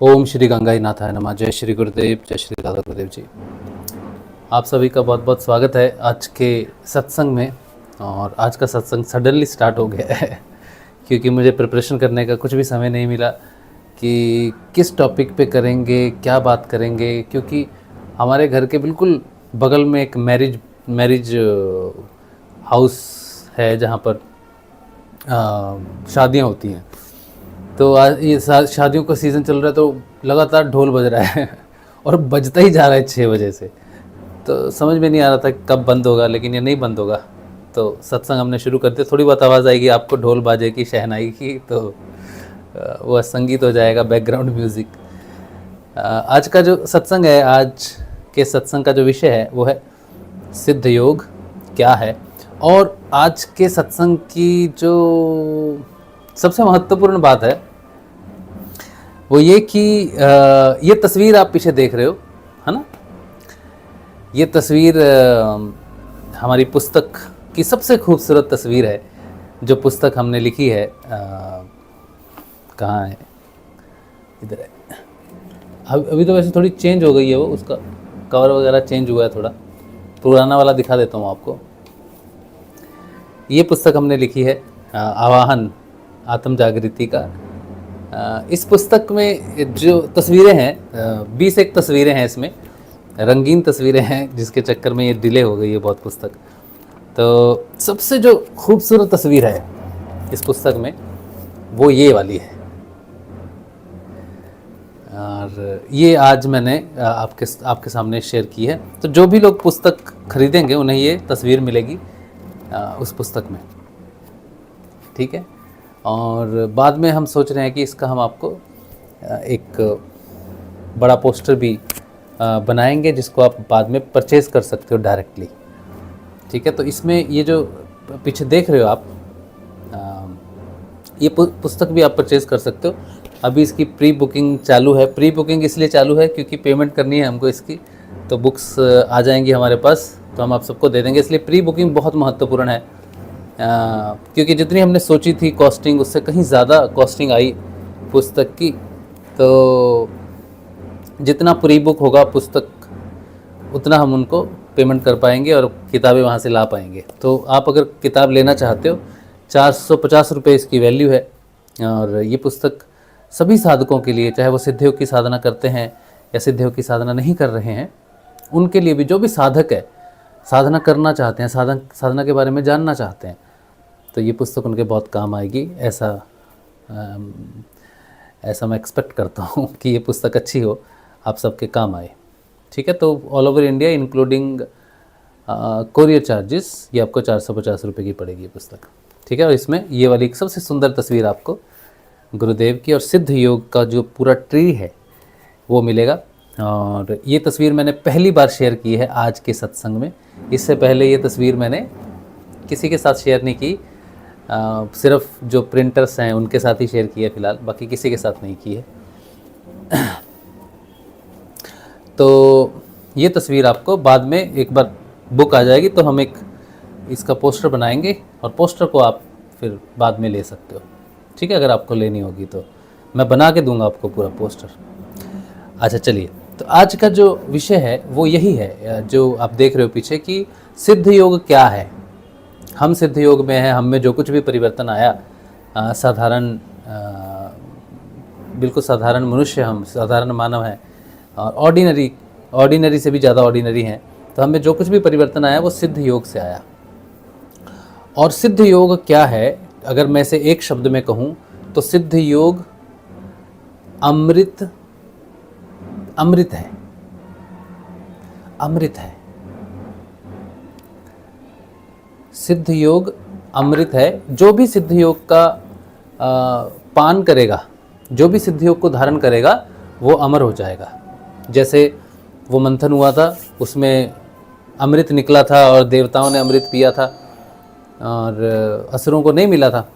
ओम श्री गंगाई नाथाय नमः। जय श्री गुरुदेव, जय श्री दादा गुरुदेव जी। आप सभी का बहुत बहुत स्वागत है आज के सत्संग में। और आज का सत्संग सडनली स्टार्ट हो गया है क्योंकि मुझे प्रिपरेशन करने का कुछ भी समय नहीं मिला कि किस टॉपिक पे करेंगे, क्या बात करेंगे। क्योंकि हमारे घर के बिल्कुल बगल में एक मैरिज हाउस है जहाँ पर शादियाँ होती हैं। तो आज ये शादियों का सीज़न चल रहा है तो लगातार ढोल बज रहा है और बजता ही जा रहा है 6 बजे से। तो समझ में नहीं आ रहा था कब बंद होगा, लेकिन ये नहीं बंद होगा। तो सत्संग हमने शुरू कर दिया। थोड़ी बहुत आवाज़ आएगी आपको ढोल बाजे की, शहनाई की, तो वह संगीत हो जाएगा, बैकग्राउंड म्यूज़िक। आज का जो सत्संग है, आज के सत्संग का जो विषय है वो है सिद्ध योग क्या है। और आज के सत्संग की जो सबसे महत्वपूर्ण बात है वो ये कि ये तस्वीर आप पीछे देख रहे हो, है ना। ये तस्वीर हमारी पुस्तक की सबसे खूबसूरत तस्वीर है। जो पुस्तक हमने लिखी है, कहाँ है, इधर है। अभी तो वैसे थोड़ी चेंज हो गई है, वो उसका कवर वगैरह चेंज हुआ है थोड़ा। पुराना वाला दिखा देता हूँ आपको। ये पुस्तक हमने लिखी है आवाहन आत्म जागृति का। इस पुस्तक में जो तस्वीरें हैं, 20 एक तस्वीरें हैं, इसमें रंगीन तस्वीरें हैं, जिसके चक्कर में ये डिले हो गई है बहुत पुस्तक। तो सबसे जो खूबसूरत तस्वीर है इस पुस्तक में वो ये वाली है। और ये आज मैंने आपके सामने शेयर की है। तो जो भी लोग पुस्तक खरीदेंगे उन्हें ये तस्वीर मिलेगी उस पुस्तक में, ठीक है। और बाद में हम सोच रहे हैं कि इसका हम आपको एक बड़ा पोस्टर भी बनाएंगे, जिसको आप बाद में परचेज़ कर सकते हो डायरेक्टली, ठीक है। तो इसमें ये जो पीछे देख रहे हो आप, ये पुस्तक भी आप परचेज़ कर सकते हो। अभी इसकी प्री बुकिंग चालू है। प्री बुकिंग इसलिए चालू है क्योंकि पेमेंट करनी है हमको इसकी, तो बुक्स आ जाएंगी हमारे पास तो हम आप सबको दे देंगे। इसलिए प्री बुकिंग बहुत महत्वपूर्ण है, क्योंकि जितनी हमने सोची थी कॉस्टिंग, उससे कहीं ज़्यादा कॉस्टिंग आई पुस्तक की। तो जितना प्री बुक होगा पुस्तक, उतना हम उनको पेमेंट कर पाएंगे और किताबें वहाँ से ला पाएंगे। तो आप अगर किताब लेना चाहते हो, 450 रुपये इसकी वैल्यू है। और ये पुस्तक सभी साधकों के लिए, चाहे वो सिद्ध योग की साधना करते हैं या सिद्ध योग की साधना नहीं कर रहे हैं, उनके लिए भी, जो भी साधक है, साधना करना चाहते हैं, साधना के बारे में जानना चाहते हैं, तो ये पुस्तक उनके बहुत काम आएगी। ऐसा मैं एक्सपेक्ट करता हूँ कि ये पुस्तक अच्छी हो, आप सबके काम आए, ठीक है। तो all over India including courier charges ये आपको 450 रुपये की पड़ेगी ये पुस्तक, ठीक है। और इसमें ये वाली एक सबसे सुंदर तस्वीर आपको गुरुदेव की और सिद्ध योग का जो पूरा ट्री है वो मिलेगा। और ये तस्वीर मैंने पहली बार शेयर की है आज के सत्संग में। इससे पहले ये तस्वीर मैंने किसी के साथ शेयर नहीं की, सिर्फ जो प्रिंटर्स हैं उनके साथ ही शेयर की है फ़िलहाल, बाकी किसी के साथ नहीं की है। तो ये तस्वीर आपको बाद में एक बार बुक आ जाएगी तो हम एक इसका पोस्टर बनाएंगे और पोस्टर को आप फिर बाद में ले सकते हो, ठीक है। अगर आपको लेनी होगी तो मैं बना के दूंगा आपको पूरा पोस्टर। अच्छा चलिए, तो आज का जो विषय है वो यही है जो आप देख रहे हो पीछे, कि सिद्ध योग क्या है। हम सिद्ध योग में हैं, हम में जो कुछ भी परिवर्तन आया, बिल्कुल साधारण मनुष्य, हम साधारण मानव हैं और ऑर्डिनरी से भी ज़्यादा ऑर्डिनरी हैं। तो हमें जो कुछ भी परिवर्तन आया वो सिद्ध योग से आया। और सिद्ध योग क्या है, अगर मैं इसे एक शब्द में कहूँ तो सिद्ध योग अमृत है। अमृत है, सिद्ध योग अमृत है। जो भी सिद्ध योग का पान करेगा, जो भी सिद्ध योग को धारण करेगा, वो अमर हो जाएगा। जैसे वो मंथन हुआ था, उसमें अमृत निकला था और देवताओं ने अमृत पिया था और असुरों को नहीं मिला था।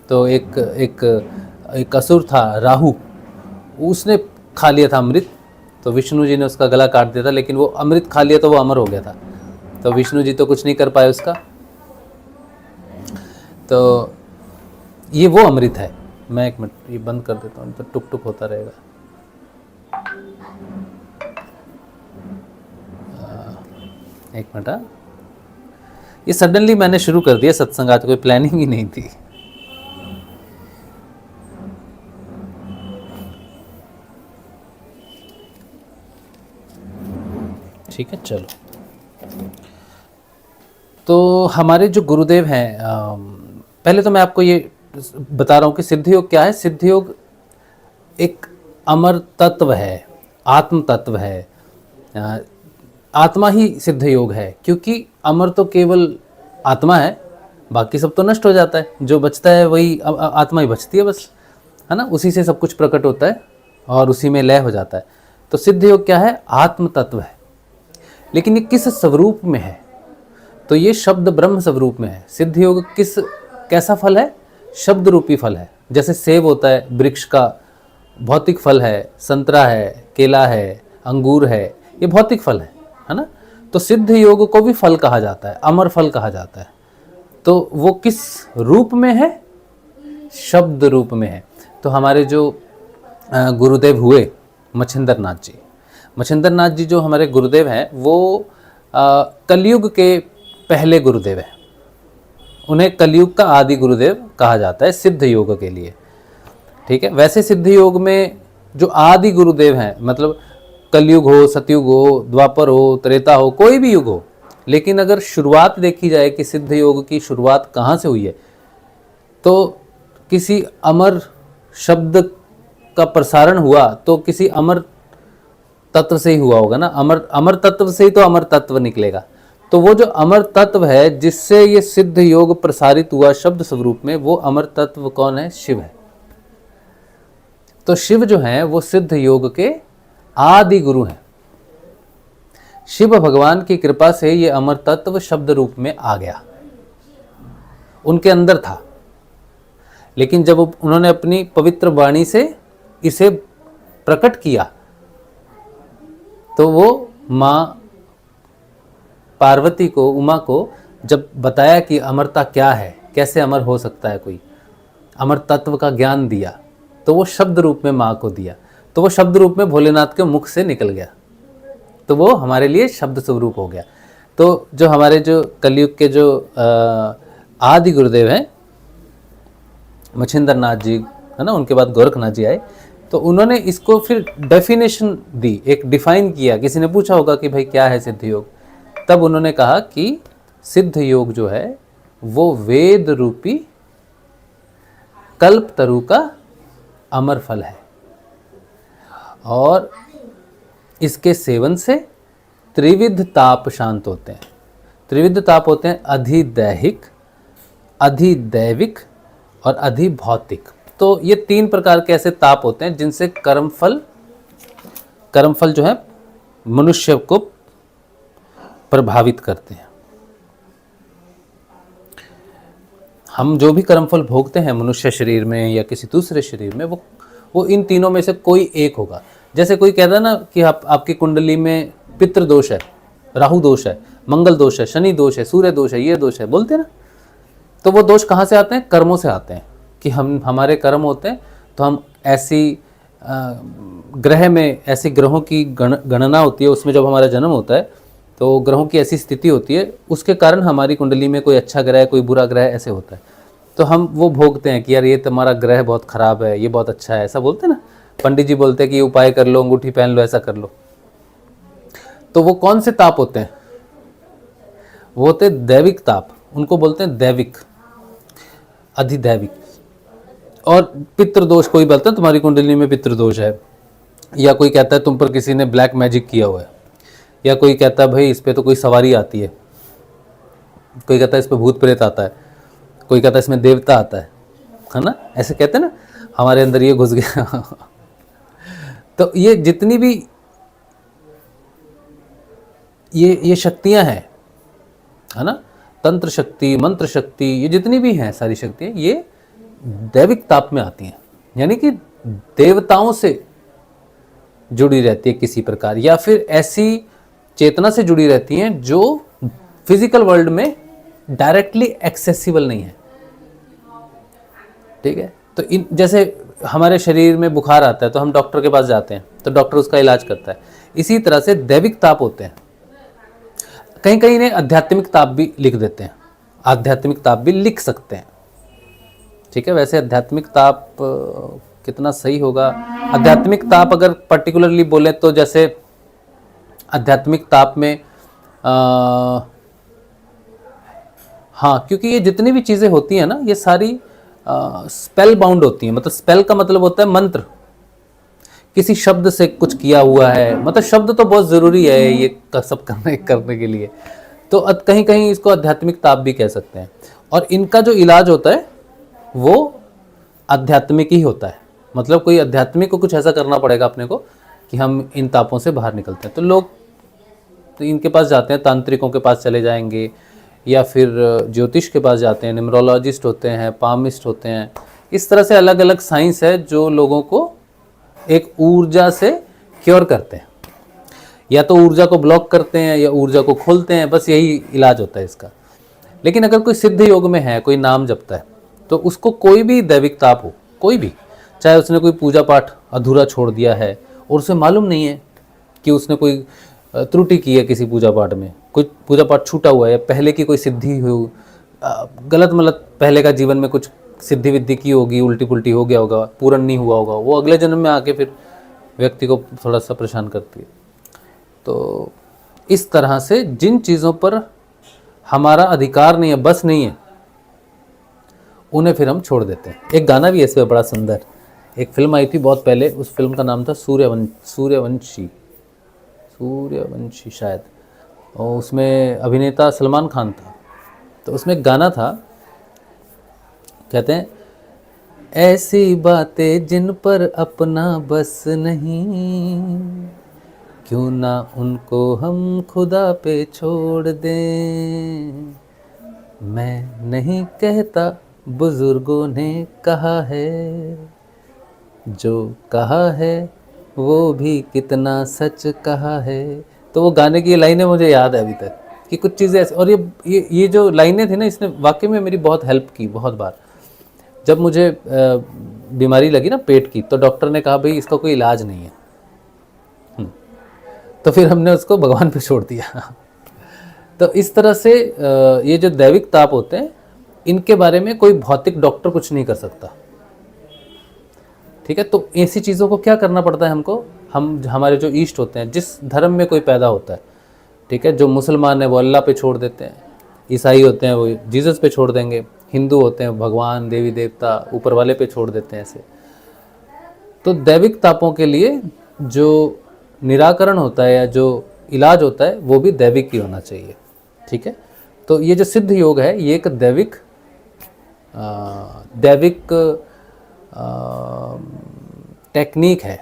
तो एक असुर था राहु, उसने खा लिया था अमृत, तो विष्णु जी ने उसका गला काट दिया था, लेकिन वो अमृत खा लिया तो वो अमर हो गया था। तो विष्णु जी तो कुछ नहीं कर पाए उसका। तो ये वो अमृत है। मैं एक मिनट ये बंद कर देता हूँ, तो टुक टुक होता रहेगा। एक मिनट। ये सडनली मैंने शुरू कर दिया सत्संग, आज कोई प्लानिंग ही नहीं थी। ठीक है, चलो। तो हमारे जो गुरुदेव हैं, पहले तो मैं आपको ये बता रहा हूँ कि सिद्ध योग क्या है। सिद्ध योग एक अमर तत्व है, आत्म तत्व है। आत्मा ही सिद्ध योग है, क्योंकि अमर तो केवल आत्मा है, बाकी सब तो नष्ट हो जाता है। जो बचता है वही आत्मा ही बचती है बस, है ना। उसी से सब कुछ प्रकट होता है और उसी में लय हो जाता है। तो सिद्ध योग क्या है? आत्म तत्व है। लेकिन ये किस स्वरूप में है? तो ये शब्द ब्रह्म स्वरूप में है। सिद्ध योग कैसा फल है? शब्द रूपी फल है। जैसे सेब होता है, वृक्ष का भौतिक फल है, संतरा है, केला है, अंगूर है, ये भौतिक फल है ना। तो सिद्ध योग को भी फल कहा जाता है, अमर फल कहा जाता है। तो वो किस रूप में है? शब्द रूप में है। तो हमारे जो गुरुदेव हुए मच्छिंद्र नाथ जी जो हमारे गुरुदेव हैं, वो कलयुग के पहले गुरुदेव हैं। उन्हें कलयुग का आदि गुरुदेव कहा जाता है सिद्ध योग के लिए। ठीक है। वैसे सिद्ध योग में जो आदि गुरुदेव हैं, मतलब कलयुग हो, सतयुग हो, द्वापर हो, त्रेता हो, कोई भी युग हो, लेकिन अगर शुरुआत देखी जाए कि सिद्ध योग की शुरुआत कहाँ से हुई है, तो किसी अमर शब्द का प्रसारण हुआ तो किसी अमर तत्व से ही हुआ होगा ना। अमर तत्व से ही तो अमर तत्व निकलेगा। तो वो जो अमर तत्व है जिससे ये सिद्ध योग प्रसारित हुआ शब्द स्वरूप में, वो अमर तत्व कौन है? शिव है। तो शिव जो है वो सिद्ध योग के आदि गुरु हैं। शिव भगवान की कृपा से ये अमर तत्व शब्द रूप में आ गया, उनके अंदर था। लेकिन जब उन्होंने अपनी पवित्र वाणी से इसे प्रकट किया, तो वो माँ पार्वती को, उमा को जब बताया कि अमरता क्या है, कैसे अमर हो सकता है कोई, अमर तत्व का ज्ञान दिया, तो वो शब्द रूप में माँ को दिया। तो वो शब्द रूप में भोलेनाथ के मुख से निकल गया, तो वो हमारे लिए शब्द स्वरूप हो गया। तो जो हमारे जो कलयुग के जो आदि गुरुदेव हैं मच्छिंद्र नाथ जी, है ना, उनके बाद गोरखनाथ जी आए, तो उन्होंने इसको फिर डेफिनेशन दी, एक डिफाइन किया। किसी ने पूछा होगा कि भाई क्या है सिद्ध योग, तब उन्होंने कहा कि सिद्ध योग जो है वो वेद रूपी कल्प तरु का अमर फल है, और इसके सेवन से त्रिविध ताप शांत होते हैं। त्रिविध ताप होते हैं अधिदैहिक, अधिदैविक और अधिभौतिक। तो ये तीन प्रकार के ऐसे ताप होते हैं जिनसे कर्मफल जो है मनुष्य को प्रभावित करते हैं। हम जो भी कर्मफल भोगते हैं मनुष्य शरीर में या किसी दूसरे शरीर में, वो इन तीनों में से कोई एक होगा। जैसे कोई कहता है ना कि आपकी कुंडली में पितृ दोष है, राहु दोष है, मंगल दोष है, शनि दोष है, सूर्य दोष है, ये दोष है, बोलते हैं ना। तो वो दोष कहाँ से आते हैं? कर्मों से आते हैं, कि हमारे कर्म होते हैं, तो हम ऐसी ग्रह में, ऐसी ग्रहों की गणना होती है, उसमें जब हमारा जन्म होता है तो ग्रहों की ऐसी स्थिति होती है, उसके कारण हमारी कुंडली में कोई अच्छा ग्रह, कोई बुरा ग्रह ऐसे होता है। तो हम वो भोगते हैं कि यार ये तुम्हारा ग्रह बहुत खराब है, ये बहुत अच्छा है, ऐसा बोलते हैं ना। पंडित जी बोलते हैं कि ये उपाय कर लो, अंगूठी पहन लो, ऐसा कर लो। तो वो कौन से ताप होते हैं? वो होते हैं दैविक ताप, उनको बोलते हैं दैविक, अधिदैविक। और पितृदोष, कोई बोलता है तुम्हारी कुंडली में पितृदोष है, या कोई कहता है तुम पर किसी ने ब्लैक मैजिक किया हुआ है, या कोई कहता है भाई इस पे तो कोई सवारी आती है, कोई कहता है इस पे भूत प्रेत आता है, कोई कहता है इसमें देवता आता है ना, ऐसे कहते हैं ना, हमारे अंदर ये घुस गया। तो ये जितनी भी ये शक्तियां हैं, है ना, तंत्र शक्ति, मंत्र शक्ति, ये जितनी भी हैं सारी शक्तियां, ये दैविक ताप में आती हैं, यानी कि देवताओं से जुड़ी रहती है किसी प्रकार, या फिर ऐसी चेतना से जुड़ी रहती हैं जो फिजिकल वर्ल्ड में डायरेक्टली एक्सेसिबल नहीं है। ठीक है। तो जैसे हमारे शरीर में बुखार आता है तो हम डॉक्टर के पास जाते हैं, तो डॉक्टर उसका इलाज करता है। इसी तरह से दैविक ताप होते हैं। कहीं कहीं ने आध्यात्मिक ताप भी लिख देते हैं, आध्यात्मिक ताप भी लिख सकते हैं। ठीक है, वैसे आध्यात्मिक ताप कितना सही होगा, आध्यात्मिक ताप अगर पर्टिकुलरली बोले तो जैसे आध्यात्मिक ताप में हाँ, क्योंकि ये जितनी भी चीज़ें होती हैं ना, ये सारी स्पेल बाउंड होती हैं। मतलब स्पेल का मतलब होता है मंत्र, किसी शब्द से कुछ किया हुआ है। मतलब शब्द तो बहुत ज़रूरी है ये सब करने के लिए, तो कहीं कहीं इसको आध्यात्मिक ताप भी कह सकते हैं। और इनका जो इलाज होता है वो आध्यात्मिक ही होता है। मतलब कोई आध्यात्मिक को कुछ ऐसा करना पड़ेगा अपने को कि हम इन तापों से बाहर निकलते हैं। तो लोग तो इनके पास जाते हैं, तांत्रिकों के पास चले जाएंगे, या फिर ज्योतिष के पास जाते हैं, न्यूमरोलॉजिस्ट होते हैं, पामिस्ट होते हैं। इस तरह से अलग अलग साइंस है जो लोगों को एक ऊर्जा से क्योर करते हैं, या तो ऊर्जा को ब्लॉक करते हैं या ऊर्जा को खोलते हैं, बस यही इलाज होता है इसका। लेकिन अगर कोई सिद्ध योग में है, कोई नाम जपता है, तो उसको कोई भी दैविक ताप हो, कोई भी, चाहे उसने कोई पूजा पाठ अधूरा छोड़ दिया है और उसे मालूम नहीं है कि उसने कोई त्रुटि की है किसी पूजा पाठ में, कुछ पूजा पाठ छूटा हुआ है, पहले की कोई सिद्धि हो, गलत मतलब पहले का जीवन में कुछ सिद्धि विद्धि की होगी, उल्टी पुल्टी हो गया होगा, पूर्ण नहीं हुआ होगा, वो अगले जन्म में आके फिर व्यक्ति को थोड़ा सा परेशान करती है। तो इस तरह से जिन चीज़ों पर हमारा अधिकार नहीं है, बस नहीं है, उन्हें फिर हम छोड़ देते हैं। एक गाना भी ऐसे बड़ा सुंदर, एक फिल्म आई थी बहुत पहले, उस फिल्म का नाम था सूर्यवंशी शायद, और उसमें अभिनेता सलमान खान था। तो उसमें गाना था, कहते हैं ऐसी बातें जिन पर अपना बस नहीं, क्यों ना उनको हम खुदा पे छोड़ दें। मैं नहीं कहता, बुजुर्गों ने कहा है, जो कहा है वो भी कितना सच कहा है। तो वो गाने की लाइनें मुझे याद है अभी तक कि कुछ चीज़ें ऐसे, और ये जो लाइनें थी ना, इसने वाकई में मेरी बहुत हेल्प की। बहुत बार जब मुझे बीमारी लगी ना पेट की, तो डॉक्टर ने कहा भाई इसका कोई इलाज नहीं है, तो फिर हमने उसको भगवान पे छोड़ दिया। तो इस तरह से ये जो दैविक ताप होते हैं, इनके बारे में कोई भौतिक डॉक्टर कुछ नहीं कर सकता। ठीक है, तो ऐसी चीज़ों को क्या करना पड़ता है हमको, हमारे जो ईष्ट होते हैं, जिस धर्म में कोई पैदा होता है, ठीक है, जो मुसलमान है वो अल्लाह पे छोड़ देते हैं, ईसाई होते हैं वो जीसस पे छोड़ देंगे, हिंदू होते हैं भगवान देवी देवता ऊपर वाले पे छोड़ देते हैं ऐसे। तो दैविक तापों के लिए जो निराकरण होता है या जो इलाज होता है वो भी दैविक ही होना चाहिए। ठीक है, तो ये जो सिद्ध योग है ये एक दैविक टेक्निक है,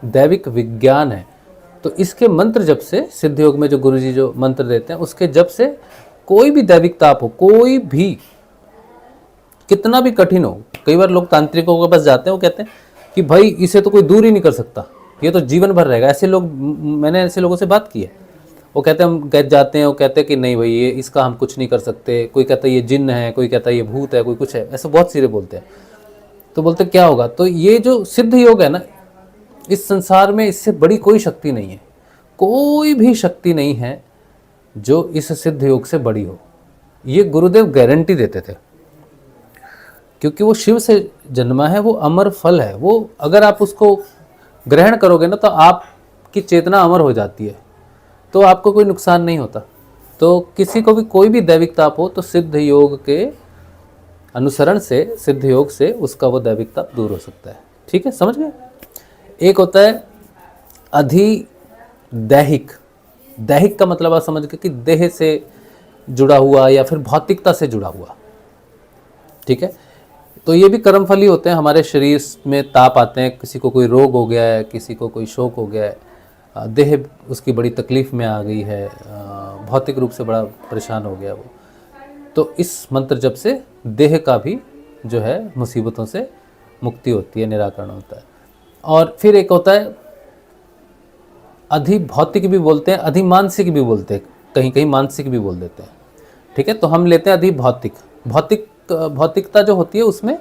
दैविक विज्ञान है। तो इसके मंत्र जब से, सिद्ध योग में जो गुरुजी जो मंत्र देते हैं उसके जब से कोई भी दैविक ताप हो, कोई भी कितना भी कठिन हो, कई बार लोग तांत्रिकों के पास जाते हैं, वो कहते हैं कि भाई इसे तो कोई दूर ही नहीं कर सकता, ये तो जीवन भर रहेगा। ऐसे लोग, मैंने ऐसे लोगों से बात की है, वो कहते हैं, हम कह जाते हैं, वो कहते हैं कि नहीं भाई ये इसका हम कुछ नहीं कर सकते, कोई कहता है ये जिन्न है, कोई कहता है ये भूत है, कोई कुछ है, ऐसे बहुत सारे बोलते हैं। तो बोलते क्या होगा, तो ये जो सिद्ध योग है ना, इस संसार में इससे बड़ी कोई शक्ति नहीं है, कोई भी शक्ति नहीं है जो इस सिद्ध योग से बड़ी हो। ये गुरुदेव गारंटी देते थे, क्योंकि वो शिव से जन्मा है, वो अमर फल है, वो अगर आप उसको ग्रहण करोगे ना तो आपकी चेतना अमर हो जाती है, तो आपको कोई नुकसान नहीं होता। तो किसी को भी कोई भी दैविक ताप हो तो सिद्ध योग के अनुसरण से, सिद्ध योग से उसका वो दैविक ताप दूर हो सकता है। ठीक है, समझ गए। एक होता है अधिदैहिक, दैहिक का मतलब आप समझ गए कि देह से जुड़ा हुआ या फिर भौतिकता से जुड़ा हुआ। ठीक है, तो ये भी कर्मफल ही होते हैं, हमारे शरीर में ताप आते हैं, किसी को कोई रोग हो गया है, किसी को कोई शोक हो गया है, देह उसकी बड़ी तकलीफ़ में आ गई है, भौतिक रूप से बड़ा परेशान हो गया वो, तो इस मंत्र जप से देह का भी जो है मुसीबतों से मुक्ति होती है, निराकरण होता है। और फिर एक होता है अधिभौतिक भी बोलते हैं, अधिमानसिक भी बोलते हैं, कहीं कहीं मानसिक भी बोल देते हैं। ठीक है, तो हम लेते हैं अधिभौतिक। भौतिकता जो होती है उसमें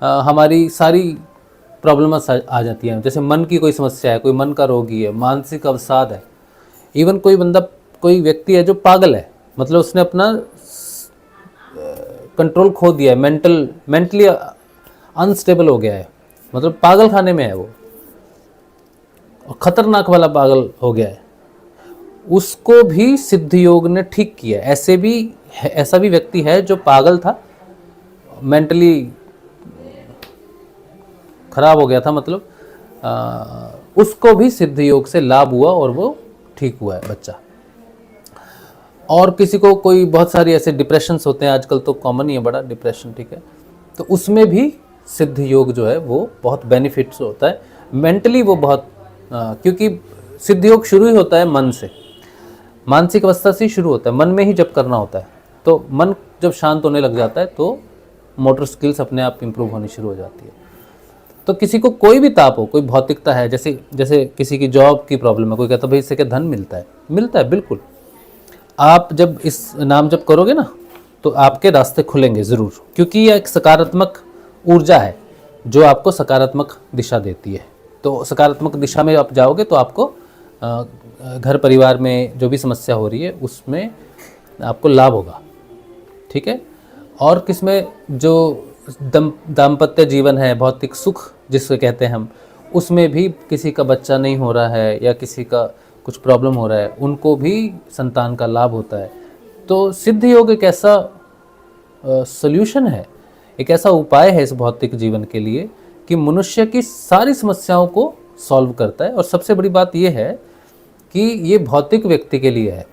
हमारी सारी प्रॉब्लम्स आ जाती हैं, जैसे मन की कोई समस्या है, कोई मन का रोगी है, मानसिक अवसाद है, इवन कोई बंदा कोई व्यक्ति है जो पागल है, मतलब उसने अपना कंट्रोल खो दिया है, मेंटली अनस्टेबल हो गया है, मतलब पागल खाने में है वो, और खतरनाक वाला पागल हो गया है, उसको भी सिद्ध योग ने ठीक किया। ऐसा भी व्यक्ति है जो पागल था, मेंटली खराब हो गया था, मतलब उसको भी सिद्ध योग से लाभ हुआ और वो ठीक हुआ है बच्चा। और किसी को कोई बहुत सारी ऐसे डिप्रेशंस होते हैं आजकल, तो कॉमन ही है बड़ा डिप्रेशन, ठीक है, तो उसमें भी सिद्ध योग जो है वो बहुत बेनिफिट्स होता है मेंटली, वो बहुत क्योंकि सिद्ध योग शुरू ही होता है मन से, मानसिक अवस्था से ही शुरू होता है, मन में ही जब करना होता है, तो मन जब शांत होने लग जाता है तो मोटर स्किल्स अपने आप इंप्रूव होनी शुरू हो जाती है। तो किसी को कोई भी ताप हो, कोई भौतिकता है, जैसे किसी की जॉब की प्रॉब्लम है, कोई कहता है भाई इससे क्या धन मिलता है बिल्कुल। आप जब इस नाम जप करोगे ना तो आपके रास्ते खुलेंगे ज़रूर, क्योंकि यह एक सकारात्मक ऊर्जा है जो आपको सकारात्मक दिशा देती है। तो सकारात्मक दिशा में आप जाओगे तो आपको घर परिवार में जो भी समस्या हो रही है उसमें आपको लाभ होगा, ठीक है। और किसमें जो दाम्पत्य जीवन है, भौतिक सुख जिसको कहते हैं हम, उसमें भी किसी का बच्चा नहीं हो रहा है या किसी का कुछ प्रॉब्लम हो रहा है, उनको भी संतान का लाभ होता है। तो सिद्ध योग एक ऐसा सॉल्यूशन है, एक ऐसा उपाय है इस भौतिक जीवन के लिए कि मनुष्य की सारी समस्याओं को सॉल्व करता है। और सबसे बड़ी बात यह है कि ये भौतिक व्यक्ति के लिए है,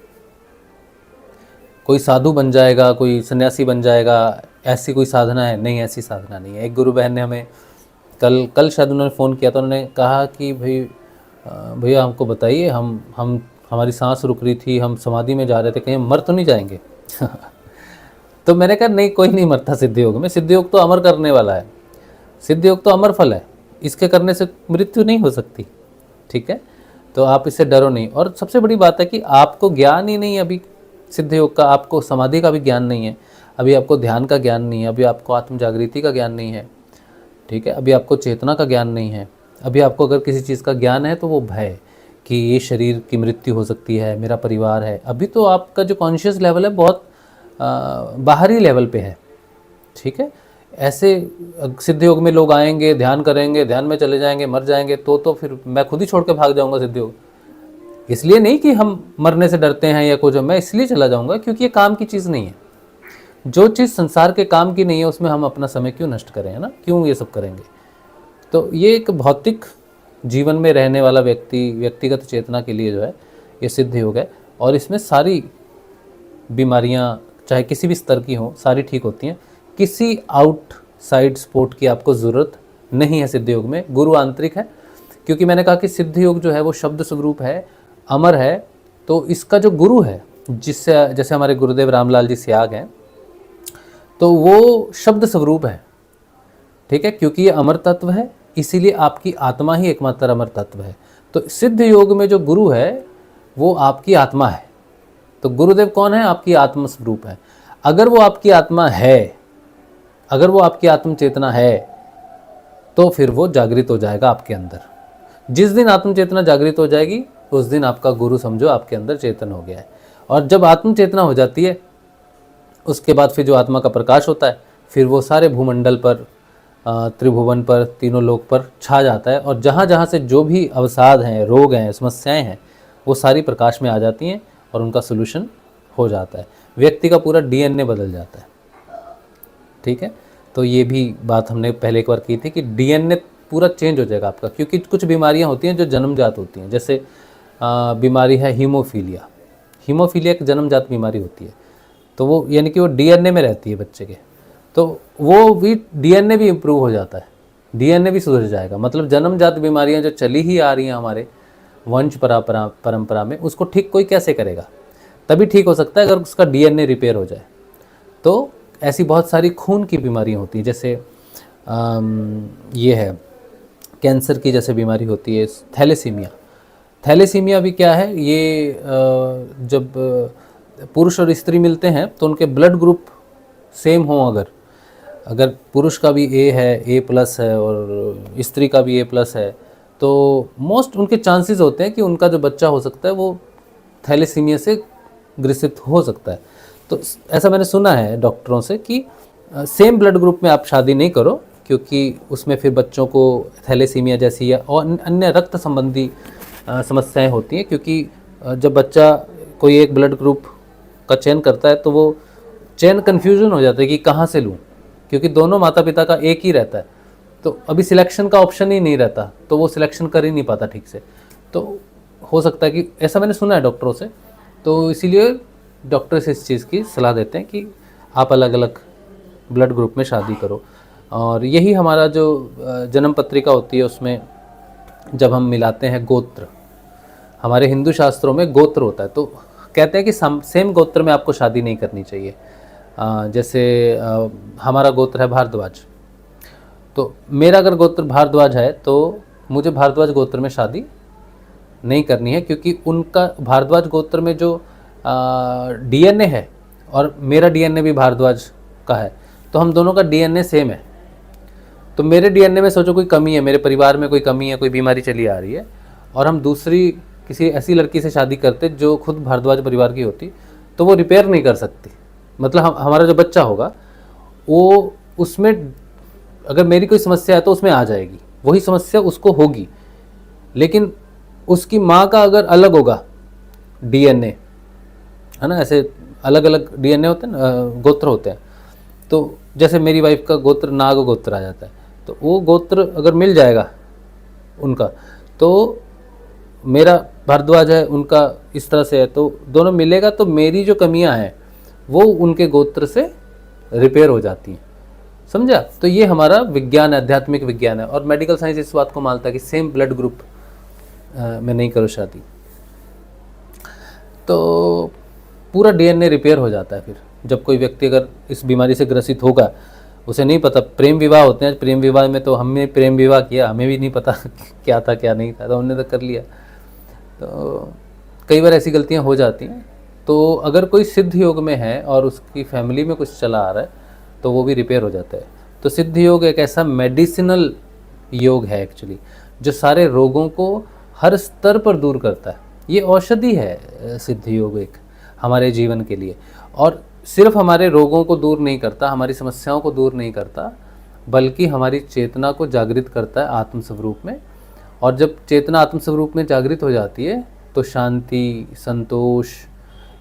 कोई साधु बन जाएगा, कोई सन्यासी बन जाएगा, ऐसी कोई साधना है नहीं, ऐसी साधना नहीं है। एक गुरु बहन ने हमें कल शायद उन्होंने फ़ोन किया, तो उन्होंने कहा कि भैया हमको बताइए, हम हमारी सांस रुक रही थी, हम समाधि में जा रहे थे, कहीं मर तो नहीं जाएंगे। तो मैंने कहा नहीं, कोई नहीं मरता सिद्ध योग में, सिद्ध योग तो अमर करने वाला है, सिद्ध योग तो अमर फल है, इसके करने से मृत्यु नहीं हो सकती, ठीक है। तो आप इससे डरो नहीं। और सबसे बड़ी बात है कि आपको ज्ञान ही नहीं है अभी सिद्ध योग का, आपको समाधि का भी ज्ञान नहीं है, अभी आपको ध्यान का ज्ञान नहीं है, अभी आपको आत्म जागृति का ज्ञान नहीं है, ठीक है, अभी आपको चेतना का ज्ञान नहीं है। अभी आपको अगर किसी चीज़ का ज्ञान है तो वो भय कि ये शरीर की मृत्यु हो सकती है, मेरा परिवार है। अभी तो आपका जो कॉन्शियस लेवल है बहुत बाहरी लेवल पे है, ठीक है। ऐसे सिद्ध योग में लोग आएंगे, ध्यान करेंगे, ध्यान में चले जाएंगे, मर जाएंगे, तो फिर मैं खुद ही छोड़ के भाग जाऊंगा सिद्ध योग। इसलिए नहीं कि हम मरने से डरते हैं या कुछ, मैं इसलिए चला जाऊंगा क्योंकि ये काम की चीज़ नहीं है। जो चीज़ संसार के काम की नहीं है उसमें हम अपना समय क्यों नष्ट करें, है ना, क्यों ये सब करेंगे। तो ये एक भौतिक जीवन में रहने वाला व्यक्तिगत चेतना के लिए जो है ये सिद्ध योग है। और इसमें सारी बीमारियां चाहे किसी भी स्तर की हो सारी ठीक होती हैं, किसी आउटसाइड सपोर्ट की आपको ज़रूरत नहीं है सिद्ध योग में। गुरु आंतरिक है, क्योंकि मैंने कहा कि सिद्ध योग जो है वो शब्द स्वरूप है, अमर है। तो इसका जो गुरु है, जिससे जैसे हमारे गुरुदेव रामलाल जी सियाग हैं, तो वो शब्द स्वरूप है, ठीक है, क्योंकि ये अमर तत्व है, इसीलिए आपकी आत्मा ही एकमात्र अमर तत्व है। तो सिद्ध योग में जो गुरु है वो आपकी आत्मा है। तो गुरुदेव कौन है? आपकी आत्म स्वरूप है। अगर वो आपकी आत्मा है, अगर वो आपकी आत्म चेतना है, तो फिर वो जागृत हो जाएगा आपके अंदर। जिस दिन आत्म चेतना जागृत हो जाएगी उस दिन आपका गुरु समझो आपके अंदर चेतन हो गया है। और जब आत्म चेतना हो जाती है उसके बाद फिर जो आत्मा का प्रकाश होता है फिर वो सारे भूमंडल पर, त्रिभुवन पर, तीनों लोक पर छा जाता है। और जहाँ जहाँ से जो भी अवसाद हैं, रोग हैं, समस्याएं हैं, वो सारी प्रकाश में आ जाती हैं और उनका सोल्यूशन हो जाता है। व्यक्ति का पूरा डीएनए बदल जाता है, ठीक है। तो ये भी बात हमने पहले एक बार की थी कि डीएनए पूरा चेंज हो जाएगा आपका, क्योंकि कुछ बीमारियां होती हैं जो जन्मजात होती हैं। जैसे बीमारी है हीमोफीलिया। हीमोफीलिया एक जन्मजात बीमारी होती है, तो वो यानी कि वो डीएनए में रहती है बच्चे के, तो वो भी डीएनए भी इम्प्रूव हो जाता है, डीएनए भी सुधर जाएगा। मतलब जन्मजात बीमारियां जो चली ही आ रही हैं हमारे वंश परंपरा में, उसको ठीक कोई कैसे करेगा? तभी ठीक हो सकता है अगर उसका डीएनए रिपेयर हो जाए। तो ऐसी बहुत सारी खून की बीमारियां होती हैं, जैसे ये है कैंसर की जैसे बीमारी होती है, थैलेसीमिया। थैलेसीमिया भी क्या है? ये जब पुरुष और स्त्री मिलते हैं तो उनके ब्लड ग्रुप सेम हो, अगर पुरुष का भी ए है, A+ है, और स्त्री का भी A+ है, तो मोस्ट उनके चांसेस होते हैं कि उनका जो बच्चा हो सकता है वो थैलेसीमिया से ग्रसित हो सकता है। तो ऐसा मैंने सुना है डॉक्टरों से कि सेम ब्लड ग्रुप में आप शादी नहीं करो, क्योंकि उसमें फिर बच्चों को थैलेसीमिया जैसी या और अन्य रक्त संबंधी समस्याएं होती हैं। क्योंकि जब बच्चा कोई एक ब्लड ग्रुप का चयन करता है तो वो चयन कन्फ्यूजन हो जाता है कि कहाँ से लूँ, क्योंकि दोनों माता पिता का एक ही रहता है। तो अभी सिलेक्शन का ऑप्शन ही नहीं रहता, तो वो सिलेक्शन कर ही नहीं पाता ठीक से। तो हो सकता है कि ऐसा मैंने सुना है डॉक्टरों से, तो इसीलिए डॉक्टर्स इस चीज़ की सलाह देते हैं कि आप अलग अलग ब्लड ग्रुप में शादी करो। और यही हमारा जो जन्म पत्रिका होती है उसमें जब हम मिलाते हैं गोत्र, हमारे हिंदू शास्त्रों में गोत्र होता है, तो कहते हैं कि सेम गोत्र में आपको शादी नहीं करनी चाहिए। जैसे हमारा गोत्र है भारद्वाज, तो मेरा अगर गोत्र भारद्वाज है तो मुझे भारद्वाज गोत्र में शादी नहीं करनी है, क्योंकि उनका भारद्वाज गोत्र में जो डीएनए है और मेरा डीएनए भी भारद्वाज का है, तो हम दोनों का डीएनए सेम है। तो मेरे डीएनए में सोचो कोई कमी है, मेरे परिवार में कोई कमी है, कोई बीमारी चली आ रही है, और हम दूसरी किसी ऐसी लड़की से शादी करते जो खुद भारद्वाज परिवार की होती, तो वो रिपेयर नहीं कर सकती। मतलब हमारा जो बच्चा होगा वो उसमें अगर मेरी कोई समस्या है तो उसमें आ जाएगी, वही समस्या उसको होगी। लेकिन उसकी माँ का अगर अलग होगा डीएनए, है ना, ऐसे अलग अलग डीएनए होते हैं ना, गोत्र होते हैं। तो जैसे मेरी वाइफ का गोत्र नाग गोत्र आ जाता है, तो वो गोत्र अगर मिल जाएगा उनका, तो मेरा भारद्वाज है, उनका इस तरह से है, तो दोनों मिलेगा, तो मेरी जो कमियां हैं वो उनके गोत्र से रिपेयर हो जाती हैं। समझा? तो ये हमारा विज्ञान है, आध्यात्मिक विज्ञान है। और मेडिकल साइंस इस बात को मानता है कि सेम ब्लड ग्रुप में नहीं करो शादी, तो पूरा डीएनए रिपेयर हो जाता है। फिर जब कोई व्यक्ति अगर इस बीमारी से ग्रसित होगा, उसे नहीं पता, प्रेम विवाह होते हैं, प्रेम विवाह में तो हमने प्रेम विवाह किया, हमें भी नहीं पता क्या था क्या नहीं था, तो हमने तो कर लिया। तो कई बार ऐसी गलतियां हो जाती हैं। तो अगर कोई सिद्ध योग में है और उसकी फैमिली में कुछ चला आ रहा है, तो वो भी रिपेयर हो जाता है। तो सिद्ध योग एक ऐसा मेडिसिनल योग है एक्चुअली, जो सारे रोगों को हर स्तर पर दूर करता है। ये औषधि है सिद्ध योग एक हमारे जीवन के लिए। और सिर्फ हमारे रोगों को दूर नहीं करता, हमारी समस्याओं को दूर नहीं करता, बल्कि हमारी चेतना को जागृत करता है आत्म स्वरूप में। और जब चेतना आत्म स्वरूप में जागृत हो जाती है तो शांति, संतोष,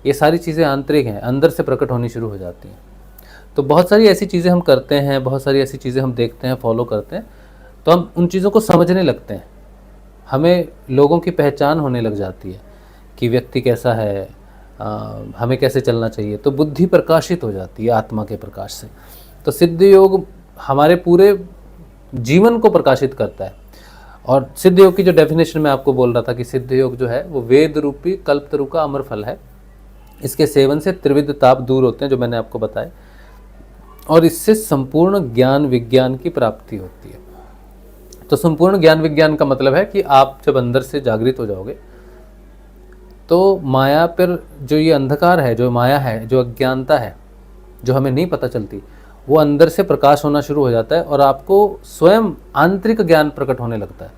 ये सारी चीज़ें आंतरिक हैं, अंदर से प्रकट होनी शुरू हो जाती हैं। तो बहुत सारी ऐसी चीज़ें हम करते हैं, बहुत सारी ऐसी चीज़ें हम देखते हैं, फॉलो करते हैं, तो हम उन चीज़ों को समझने लगते हैं। हमें लोगों की पहचान होने लग जाती है कि व्यक्ति कैसा है, हमें कैसे चलना चाहिए। तो बुद्धि प्रकाशित हो जाती है आत्मा के प्रकाश से। तो सिद्ध योग हमारे पूरे जीवन को प्रकाशित करता है। और सिद्ध योग की जो डेफिनेशन मैं आपको बोल रहा था कि सिद्ध योग जो है वो वेद रूपी कल्पतरु का अमर फल है। इसके सेवन से त्रिविध ताप दूर होते हैं, जो मैंने आपको बताया, और इससे संपूर्ण ज्ञान विज्ञान की प्राप्ति होती है। तो संपूर्ण ज्ञान विज्ञान का मतलब है कि आप जब अंदर से जागृत हो जाओगे तो माया पर जो ये अंधकार है, जो माया है, जो अज्ञानता है, जो हमें नहीं पता चलती, वो अंदर से प्रकाश होना शुरू हो जाता है और आपको स्वयं आंतरिक ज्ञान प्रकट होने लगता है।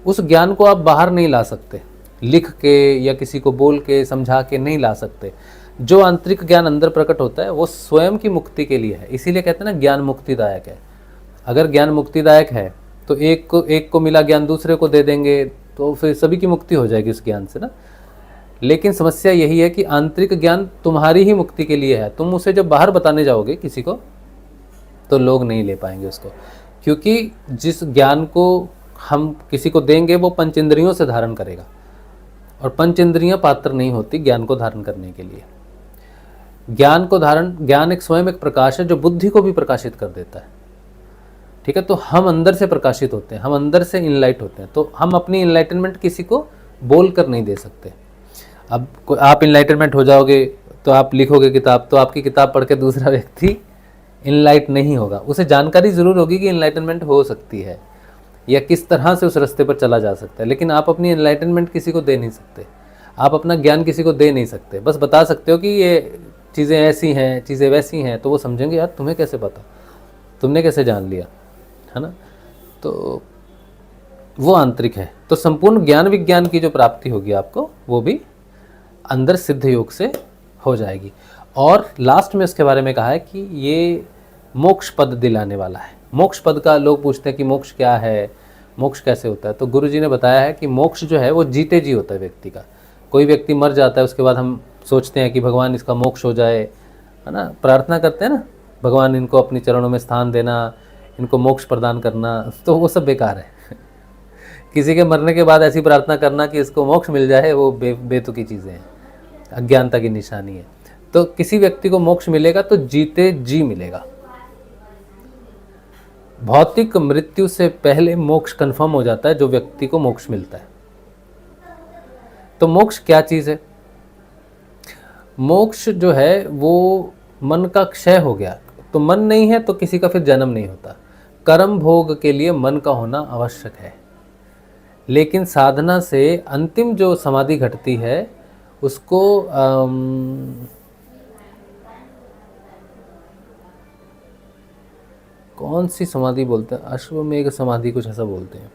उस ज्ञान को आप बाहर नहीं ला सकते, लिख के या किसी को बोल के समझा के नहीं ला सकते। जो आंतरिक ज्ञान अंदर प्रकट होता है वो स्वयं की मुक्ति के लिए है। इसीलिए कहते हैं ना, ज्ञान मुक्तिदायक है। अगर ज्ञान मुक्तिदायक है तो एक को मिला ज्ञान दूसरे को दे देंगे, तो फिर सभी की मुक्ति हो जाएगी उस ज्ञान से ना। लेकिन समस्या यही है कि आंतरिक ज्ञान तुम्हारी ही मुक्ति के लिए है। तुम उसे जब बाहर बताने जाओगे किसी को, तो लोग नहीं ले पाएंगे उसको, क्योंकि जिस ज्ञान को हम किसी को देंगे वो पंच इंद्रियों से धारण करेगा, और पंच इंद्रियां पात्र नहीं होती ज्ञान को धारण करने के लिए। ज्ञान एक स्वयं एक प्रकाश है जो बुद्धि को भी प्रकाशित कर देता है। ठीक है, तो हम अंदर से प्रकाशित होते हैं, हम अंदर से इनलाइट होते हैं। तो हम अपनी इनलाइटनमेंट किसी को बोल कर नहीं दे सकते। अब आप इनलाइटनमेंट हो जाओगे तो आप लिखोगे किताब, तो आपकी किताब पढ़ के दूसरा व्यक्ति इनलाइट नहीं होगा। उसे जानकारी ज़रूर होगी कि इनलाइटनमेंट हो सकती है या किस तरह से उस रास्ते पर चला जा सकता है, लेकिन आप अपनी इनलाइटनमेंट किसी को दे नहीं सकते, आप अपना ज्ञान किसी को दे नहीं सकते। बस बता सकते हो कि ये चीज़ें ऐसी हैं, चीज़ें वैसी हैं, तो वो समझेंगे यार तुम्हें कैसे पता, तुमने कैसे जान लिया, है ना। तो वो आंतरिक है। तो संपूर्ण ज्ञान विज्ञान की जो प्राप्ति होगी आपको, वो भी अंदर सिद्ध योग से हो जाएगी। और लास्ट में इसके बारे में कहा है कि ये मोक्ष पद दिलाने वाला है। मोक्ष पद का लोग पूछते हैं कि मोक्ष क्या है, मोक्ष कैसे होता है, तो गुरु जी ने बताया है कि मोक्ष जो है वो जीते जी होता है व्यक्ति का। कोई व्यक्ति मर जाता है, उसके बाद हम सोचते हैं कि भगवान इसका मोक्ष हो जाए, है ना, प्रार्थना करते हैं ना, भगवान इनको अपनी चरणों में स्थान देना, इनको मोक्ष प्रदान करना, तो वो सब बेकार है। किसी के मरने के बाद ऐसी प्रार्थना करना कि इसको मोक्ष मिल जाए, वो बेतुकी चीज़ें हैं, अज्ञानता की निशानी है। तो किसी व्यक्ति को मोक्ष मिलेगा तो जीते जी मिलेगा। भौतिक मृत्यु से पहले मोक्ष कंफर्म हो जाता है जो व्यक्ति को मोक्ष मिलता है। तो मोक्ष क्या चीज़ है? मोक्ष जो है वो मन का क्षय हो गया, तो मन नहीं है तो किसी का फिर जन्म नहीं होता। कर्म भोग के लिए मन का होना आवश्यक है, लेकिन साधना से अंतिम जो समाधि घटती है उसको कौन सी समाधि बोलते हैं, अश्वमेघ समाधि कुछ ऐसा बोलते हैं,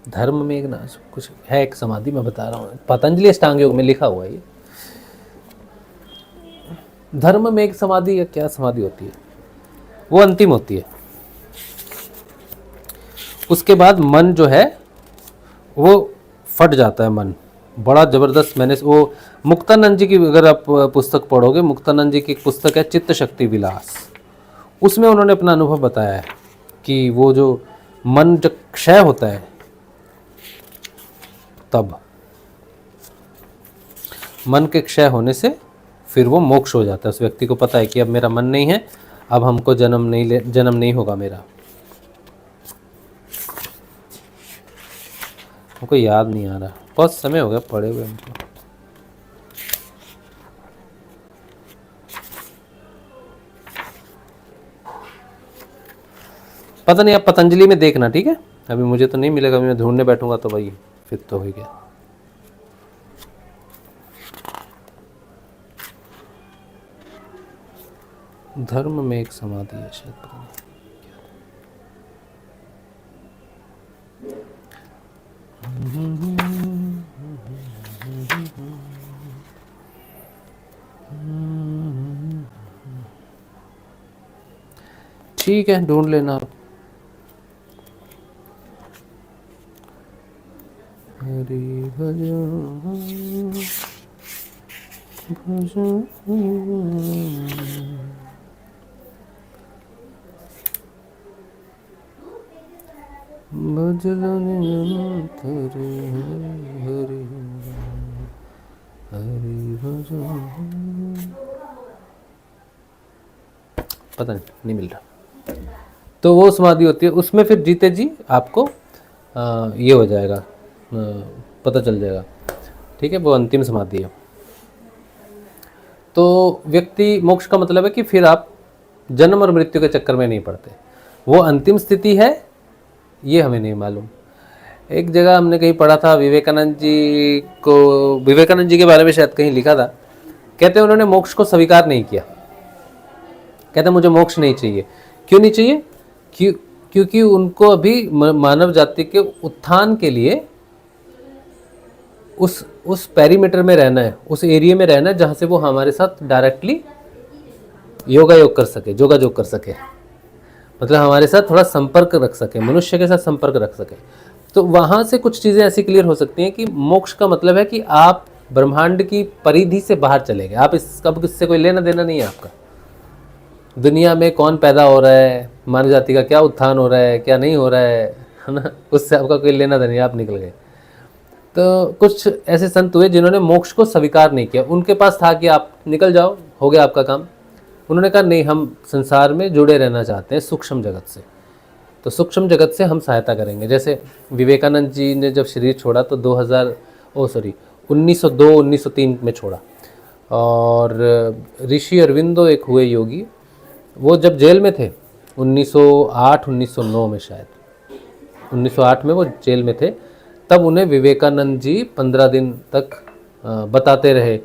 धर्म में एक ना कुछ है एक समाधि, मैं बता रहा हूँ, पतंजलि अष्टांग योग में लिखा हुआ है ये, धर्म में एक समाधि या क्या समाधि होती है, वो अंतिम होती है। उसके बाद मन जो है वो फट जाता है, मन बड़ा ज़बरदस्त। मैंने वो मुक्तानंद जी की अगर आप पुस्तक पढ़ोगे, मुक्तानंद जी की एक पुस्तक है चित्त शक्ति विलास, उसमें उन्होंने अपना अनुभव बताया है कि वो जो मन जब क्षय होता है तब मन के क्षय होने से फिर वो मोक्ष हो जाता है। उस व्यक्ति को पता है कि अब मेरा मन नहीं है, अब हमको जन्म नहीं होगा मेरा। हमको याद नहीं आ रहा, बहुत समय हो गया पढ़े हुए हमको। पता नहीं, आप पतंजलि में देखना, ठीक है। अभी मुझे तो नहीं मिलेगा, अभी मैं ढूंढने बैठूंगा तो भाई फिर तो हो गया। धर्म में एक समाधि है शायद, पता नहीं। ठीक है, ढूंढ लेना आप। हरि भजन पता नहीं मिल रहा। तो वो समाधि होती है, उसमें फिर जीते जी आपको ये हो जाएगा, पता चल जाएगा, ठीक है। वो अंतिम समाधि है। तो व्यक्ति मोक्ष का मतलब है कि फिर आप जन्म और मृत्यु के चक्कर में नहीं पड़ते। वो अंतिम स्थिति है ये हमें नहीं मालूम। एक जगह हमने कहीं पढ़ा था, विवेकानंद जी के बारे में शायद कहीं लिखा था, कहते हैं उन्होंने मोक्ष को स्वीकार नहीं किया। कहते मुझे मोक्ष नहीं चाहिए। क्यों नहीं चाहिए? क्योंकि उनको अभी मानव जाति के उत्थान के लिए उस पेरीमीटर में रहना है, उस एरिया में रहना है जहाँ से वो हमारे साथ डायरेक्टली योगायोग कर सके, जोगाजोग कर सके, मतलब हमारे साथ थोड़ा संपर्क रख सके, मनुष्य के साथ संपर्क रख सके। तो वहाँ से कुछ चीज़ें ऐसी क्लियर हो सकती हैं कि मोक्ष का मतलब है कि आप ब्रह्मांड की परिधि से बाहर चले गए। आप इससे कोई लेना देना नहीं है आपका। दुनिया में कौन पैदा हो रहा है, मानव जाति का क्या उत्थान हो रहा है, क्या नहीं हो रहा है ना, उससे आपका कोई लेना देना नहीं, आप निकल गए। तो कुछ ऐसे संत हुए जिन्होंने मोक्ष को स्वीकार नहीं किया। उनके पास था कि आप निकल जाओ, हो गया आपका काम। उन्होंने कहा नहीं, हम संसार में जुड़े रहना चाहते हैं सूक्ष्म जगत से, तो सूक्ष्म जगत से हम सहायता करेंगे। जैसे विवेकानंद जी ने जब शरीर छोड़ा तो 1902-1903 में छोड़ा। और ऋषि अरविंदो एक हुए योगी, वो जब जेल में थे 1908-1909 में, शायद 1908 में वो जेल में थे, तब उन्हें विवेकानंद जी 15 दिन तक बताते रहे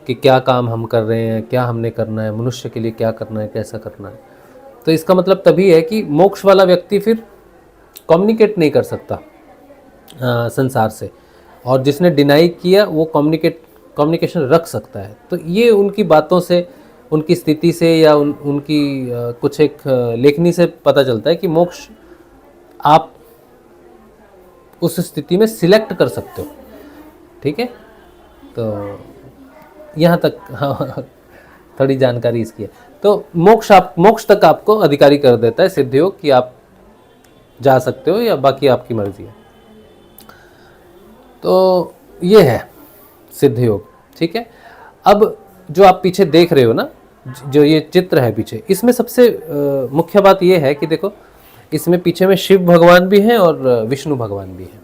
कि क्या काम हम कर रहे हैं, क्या हमने करना है, मनुष्य के लिए क्या करना है, कैसा करना है। तो इसका मतलब तभी है कि मोक्ष वाला व्यक्ति फिर कम्युनिकेट नहीं कर सकता संसार से, और जिसने डिनाई किया वो कम्युनिकेट कम्युनिकेशन रख सकता है। तो ये उनकी बातों से, उनकी स्थिति से या उनकी कुछ एक लेखनी से पता चलता है कि मोक्ष आप उस स्थिति में सिलेक्ट कर सकते हो। ठीक है, तो यहाँ तक हाँ, थोड़ी जानकारी इसकी है। तो मोक्ष तक आपको अधिकारी कर देता है सिद्ध योग, कि आप जा सकते हो या बाकी आपकी मर्जी है। तो ये है सिद्ध योग। ठीक है, अब जो आप पीछे देख रहे हो ना, जो ये चित्र है पीछे, इसमें सबसे मुख्य बात ये है कि देखो, इसमें पीछे में शिव भगवान भी हैं और विष्णु भगवान भी हैं।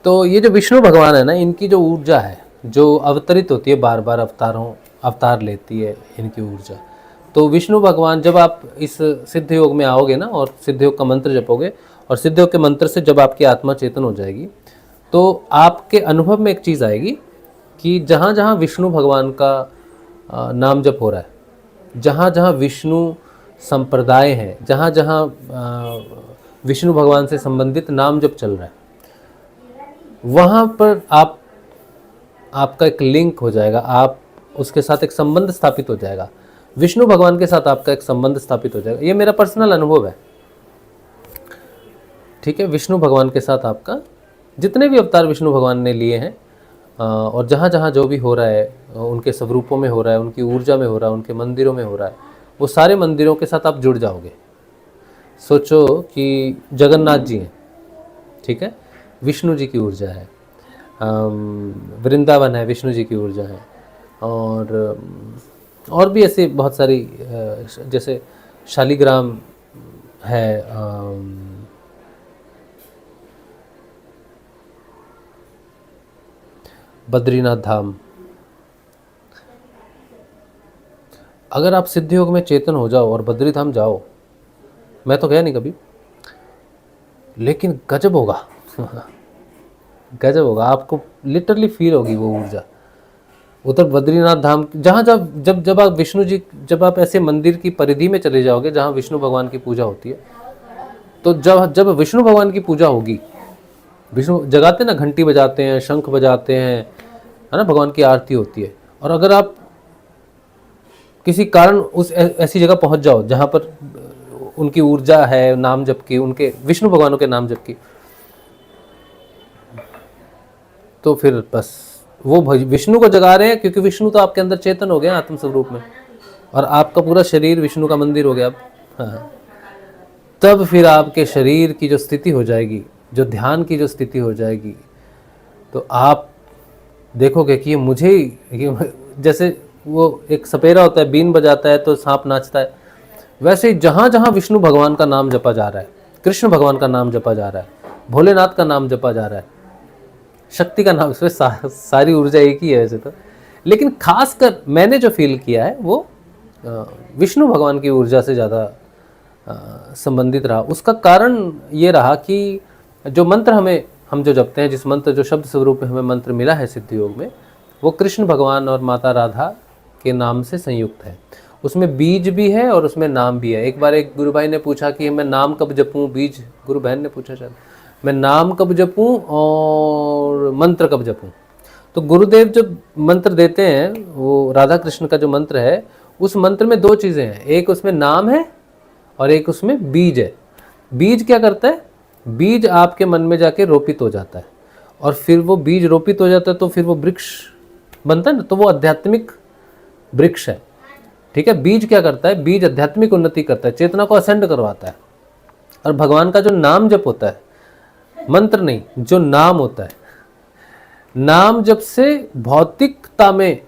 तो ये जो विष्णु भगवान है ना, इनकी जो ऊर्जा है जो अवतरित होती है, बार बार अवतार लेती है इनकी ऊर्जा। तो विष्णु भगवान, जब आप इस सिद्ध योग में आओगे ना और सिद्ध योग का मंत्र जपोगे, और सिद्ध योग के मंत्र से जब आपकी आत्मा चेतन हो जाएगी, तो आपके अनुभव में एक चीज़ आएगी कि जहाँ जहाँ विष्णु भगवान का नाम जप हो रहा है, जहाँ जहाँ विष्णु संप्रदाय है, जहाँ जहाँ विष्णु भगवान से संबंधित नाम जप चल रहा है, वहाँ पर आपका एक लिंक हो जाएगा, आप उसके साथ एक संबंध स्थापित हो जाएगा, विष्णु भगवान के साथ आपका एक संबंध स्थापित हो जाएगा। ये मेरा पर्सनल अनुभव है। ठीक है, विष्णु भगवान के साथ आपका, जितने भी अवतार विष्णु भगवान ने लिए हैं और जहाँ जहाँ जो भी हो रहा है, उनके स्वरूपों में हो रहा है, उनकी ऊर्जा में हो रहा है, उनके मंदिरों में हो रहा है, वो सारे मंदिरों के साथ आप जुड़ जाओगे। सोचो कि जगन्नाथ जी हैं, ठीक है, विष्णु जी की ऊर्जा है, वृंदावन है, विष्णु जी की ऊर्जा है, और भी ऐसे बहुत सारी, जैसे शालिग्राम है, बद्रीनाथ धाम। अगर आप सिद्ध योग में चेतन हो जाओ और बद्री धाम जाओ, मैं तो गया नहीं कभी, लेकिन गजब होगा गजब होगा, आपको लिटरली फील होगी वो ऊर्जा उधर बद्रीनाथ धाम। जहाँ जब आप विष्णु जी, जब आप ऐसे मंदिर की परिधि में चले जाओगे जहाँ विष्णु भगवान की पूजा होती है, तो जब विष्णु भगवान की पूजा होगी, विष्णु जगाते ना, घंटी बजाते हैं, शंख बजाते हैं, है ना, भगवान की आरती होती है। और अगर आप किसी कारण उस ऐसी जगह पहुंच जाओ जहाँ पर उनकी ऊर्जा है नाम जप की, उनके विष्णु भगवानों के नाम जप की, तो फिर बस वो विष्णु को जगा रहे हैं, क्योंकि विष्णु तो आपके अंदर चेतन हो गया आत्म स्वरूप में, और आपका पूरा शरीर विष्णु का मंदिर हो गया अब। हाँ, तब फिर आपके शरीर की जो स्थिति हो जाएगी, जो ध्यान की जो स्थिति हो जाएगी, तो आप देखोगे कि ये मुझे ही, जैसे वो एक सपेरा होता है, बीन बजाता है तो सांप नाचता है, वैसे ही जहाँ जहाँ विष्णु भगवान का नाम जपा जा रहा है, कृष्ण भगवान का नाम जपा जा रहा है, भोलेनाथ का नाम जपा जा रहा है, शक्ति का नाम, इसमें सारी ऊर्जा एक ही है वैसे तो, लेकिन खासकर मैंने जो फील किया है वो विष्णु भगवान की ऊर्जा से ज़्यादा संबंधित रहा। उसका कारण ये रहा कि जो मंत्र हम जो जपते हैं, जिस मंत्र, जो शब्द स्वरूप में हमें मंत्र मिला है सिद्ध योग में, वो कृष्ण भगवान और माता राधा के नाम से संयुक्त है। उसमें बीज भी है और उसमें नाम भी है। एक बार एक गुरु भाई ने पूछा कि मैं नाम कब जपूं, बीज, गुरु बहन ने पूछा शायद, मैं नाम कब जपूं और मंत्र कब जपूं। तो गुरुदेव जब मंत्र देते हैं, वो राधा कृष्ण का जो मंत्र है, उस मंत्र में दो चीज़ें हैं, एक उसमें नाम है और एक उसमें बीज है। बीज क्या करता है, बीज आपके मन में जाके रोपित हो जाता है, और फिर वो बीज रोपित हो जाता है तो फिर वो वृक्ष बनता है ना, तो वो आध्यात्मिक वृक्ष है। ठीक है, बीज क्या करता है, बीज आध्यात्मिक उन्नति करता है, चेतना को असेंड करवाता है। और भगवान का जो नाम जप होता है, मंत्र नहीं, जो नाम होता है, नाम जप से भौतिकता में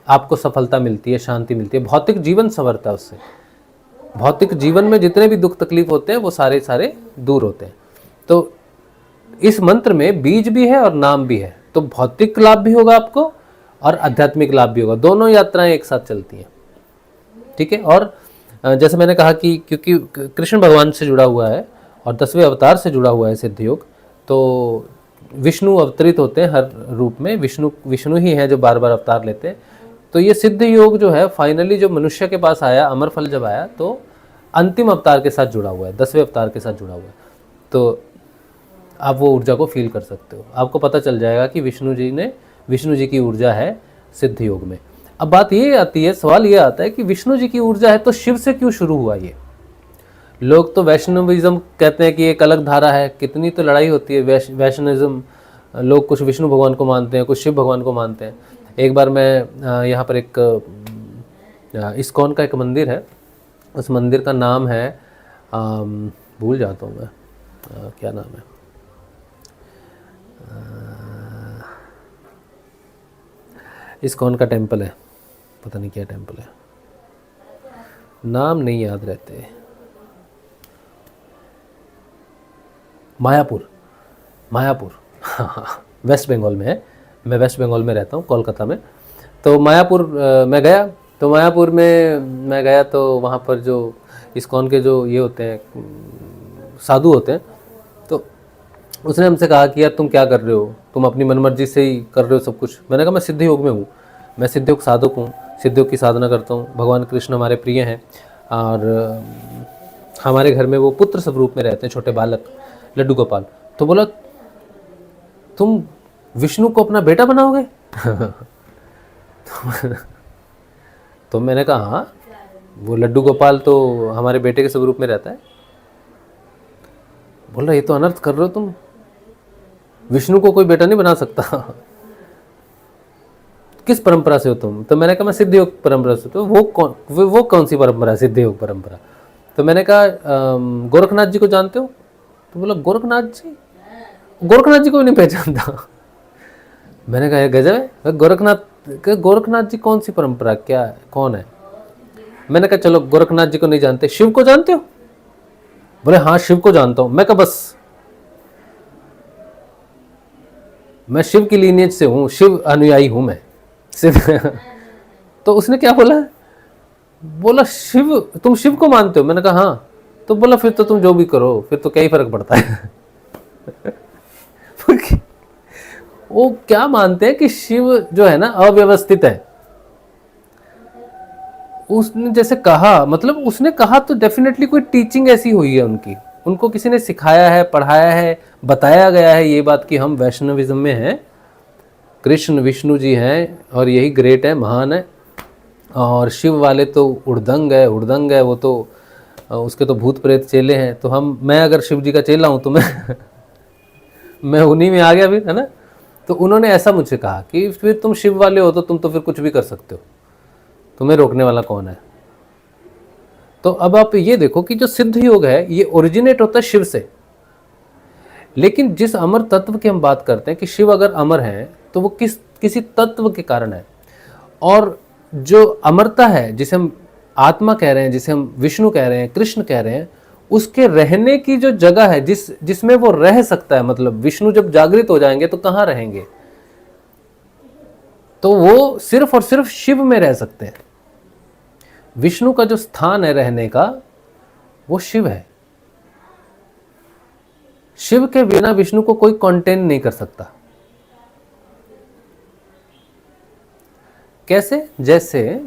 आपको सफलता मिलती है, शांति मिलती है, भौतिक जीवन संवरता है उससे। भौतिक जीवन में जितने भी दुख तकलीफ होते हैं वो सारे सारे दूर होते हैं। तो इस मंत्र में बीज भी है और नाम भी है, तो भौतिक लाभ भी होगा आपको और आध्यात्मिक लाभ भी होगा, दोनों यात्राएं एक साथ चलती हैं। ठीक है, और जैसे मैंने कहा कि क्योंकि कृष्ण भगवान से जुड़ा हुआ है और 10वें अवतार से जुड़ा हुआ है सिद्ध योग, तो विष्णु अवतरित होते हैं हर रूप में, विष्णु ही हैं जो बार बार अवतार लेते हैं। तो ये सिद्ध योग जो है फाइनली जो मनुष्य के पास आया, अमर फल जब आया, तो अंतिम अवतार के साथ जुड़ा हुआ है, 10वें अवतार के साथ जुड़ा हुआ है। तो आप वो ऊर्जा को फील कर सकते हो, आपको पता चल जाएगा कि विष्णु जी ने विष्णु जी की ऊर्जा है सिद्ध योग में। अब बात ये आती है, सवाल ये आता है कि विष्णु जी की ऊर्जा है तो शिव से क्यों शुरू हुआ ये? लोग तो वैष्णविज्म कहते हैं कि एक अलग धारा है, कितनी तो लड़ाई होती है। वैष्णविज्म लोग कुछ विष्णु भगवान को मानते हैं, कुछ शिव भगवान को मानते हैं। एक बार मैं यहाँ पर एक इस्कॉन का एक मंदिर है, उस मंदिर का नाम है भूल जाता हूँ मैं, क्या नाम है, इस्कॉन का टेम्पल है, पता नहीं क्या टेम्पल है, नाम नहीं याद रहते। मायापुर, वेस्ट बंगाल में है। मैं वेस्ट बंगाल में रहता हूँ, कोलकाता में। तो मायापुर मैं गया, तो मायापुर में मैं गया तो वहाँ पर जो इस्कॉन के जो ये होते हैं, साधु होते हैं, तो उसने हमसे कहा कि यार तुम क्या कर रहे हो, तुम अपनी मनमर्जी से ही कर रहे हो सब कुछ। मैंने कहा मैं सिद्ध योग में हूँ, मैं सिद्ध योग साधक हूँ, सिद्ध योग की साधना करता हूँ, भगवान कृष्ण हमारे प्रिय हैं और हमारे घर में वो पुत्र स्वरूप में रहते हैं, छोटे बालक लड्डू गोपाल। तो बोला तुम विष्णु को अपना बेटा बनाओगे? तो मैंने कहा हाँ, वो लड्डू गोपाल तो हमारे बेटे के स्वरूप में रहता है। बोल रहा ये तो अनर्थ कर रहे हो तुम, विष्णु को कोई बेटा नहीं बना सकता। किस परंपरा से हो तुम? तो मैंने कहा मैं सिद्ध योग परंपरा से। तो वो कौन सी परंपरा है सिद्ध योग परंपरा? तो मैंने कहा गोरखनाथ जी को जानते हो? तो बोला गोरखनाथ जी को भी नहीं पहचानता। मैंने कहा गजब है, गोरखनाथ जी कौन सी परंपरा, क्या है, कौन है? मैंने कहा चलो गोरखनाथ जी को नहीं जानते, शिव को जानते हो? बोले हाँ शिव को जानता हूं। मैं कहा बस मैं शिव की लीनियज से हूं, शिव अनुयायी हूं मैं सिर्फ। तो उसने क्या बोला, बोला शिव, तुम शिव को मानते हो? मैंने कहा हाँ। तो बोला फिर तो तुम जो भी करो, फिर तो क्या ही फर्क पड़ता है। वो क्या मानते हैं कि शिव जो है ना अव्यवस्थित है। उसने जैसे कहा, मतलब उसने कहा तो डेफिनेटली कोई टीचिंग ऐसी हुई है उनकी, उनको किसी ने सिखाया है, पढ़ाया है, बताया गया है ये बात कि हम वैष्णविज्म में हैं, कृष्ण विष्णु जी हैं और यही ग्रेट है, महान है। और शिव वाले तो उड़दंग है, वो तो उसके तो भूत प्रेत चेले हैं। तो मैं अगर शिव जी का चेला हूँ तो मैं उन्हीं में आ गया फिर, है ना। तो उन्होंने ऐसा मुझसे कहा कि फिर तुम शिव वाले हो तो तुम तो फिर कुछ भी कर सकते हो, तुम्हें रोकने वाला कौन है? तो अब आप ये देखो कि जो सिद्ध योग है ये ओरिजिनेट होता है शिव से। लेकिन जिस अमर तत्व की हम बात करते हैं कि शिव अगर अमर है तो वो किसी तत्व के कारण है। और जो अमरता है, जिसे हम आत्मा कह रहे हैं, जिसे हम विष्णु कह रहे हैं, कृष्ण कह रहे हैं, उसके रहने की जो जगह है, जिसमें वो रह सकता है, मतलब विष्णु जब जागृत हो जाएंगे तो कहाँ रहेंगे? तो वो सिर्फ और सिर्फ शिव में रह सकते हैं। विष्णु का जो स्थान है रहने का वो शिव है। शिव के बिना विष्णु को कोई कंटेन नहीं कर सकता। कैसे? जैसे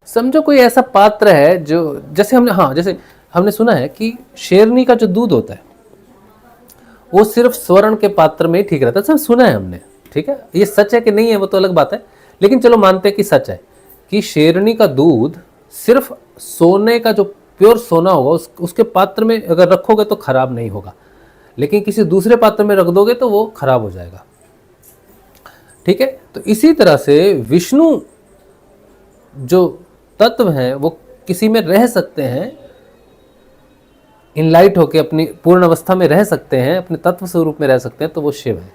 समझो कोई ऐसा पात्र है जो, जैसे हमने सुना है कि शेरनी का जो दूध होता है वो सिर्फ स्वर्ण के पात्र में ही ठीक रहता है। सब सुना है हमने, ठीक है। ये सच है कि नहीं है वो तो अलग बात है, लेकिन चलो मानते हैं कि सच है कि शेरनी का दूध सिर्फ सोने का, जो प्योर सोना होगा उसके पात्र में अगर रखोगे तो खराब नहीं होगा, लेकिन किसी दूसरे पात्र में रख दोगे तो वो खराब हो जाएगा, ठीक है। तो इसी तरह से विष्णु जो तत्व हैं वो किसी में रह सकते हैं, इनलाइट होकर अपनी पूर्ण अवस्था में रह सकते हैं, अपने तत्व स्वरूप में रह सकते हैं, तो वो शिव है।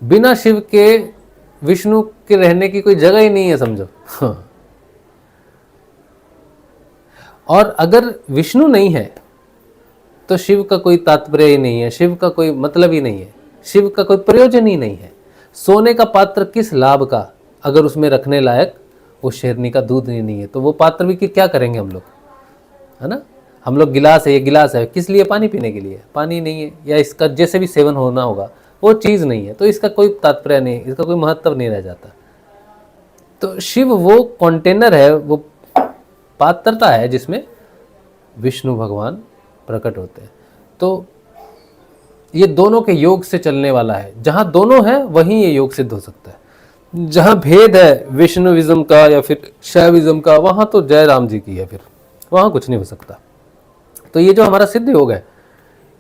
बिना शिव के विष्णु के रहने की कोई जगह ही नहीं है, समझो। और अगर विष्णु नहीं है तो शिव का कोई तात्पर्य ही नहीं है, शिव का कोई मतलब ही नहीं है, शिव का कोई प्रयोजन ही नहीं है। सोने का पात्र किस लाभ का अगर उसमें रखने लायक वो शेरनी का दूध ही नहीं है, तो वो पात्र भी क्या करेंगे हम लोग, है ना। हम लोग गिलास है, ये गिलास है किस लिए? पानी पीने के लिए, पानी नहीं है, या इसका जैसे भी सेवन होना होगा वो चीज़ नहीं है, तो इसका कोई तात्पर्य नहीं, इसका कोई महत्व नहीं रह जाता। तो शिव वो कंटेनर है, वो पात्रता है जिसमें विष्णु भगवान प्रकट होते हैं। तो ये दोनों के योग से चलने वाला है। जहाँ दोनों हैं वहीं ये योग सिद्ध हो सकता है। जहाँ भेद है विष्णुविज्म का या फिर शैविज्म का, वहाँ तो जय राम जी की है, फिर वहाँ कुछ नहीं हो सकता। तो ये जो हमारा सिद्ध योग है,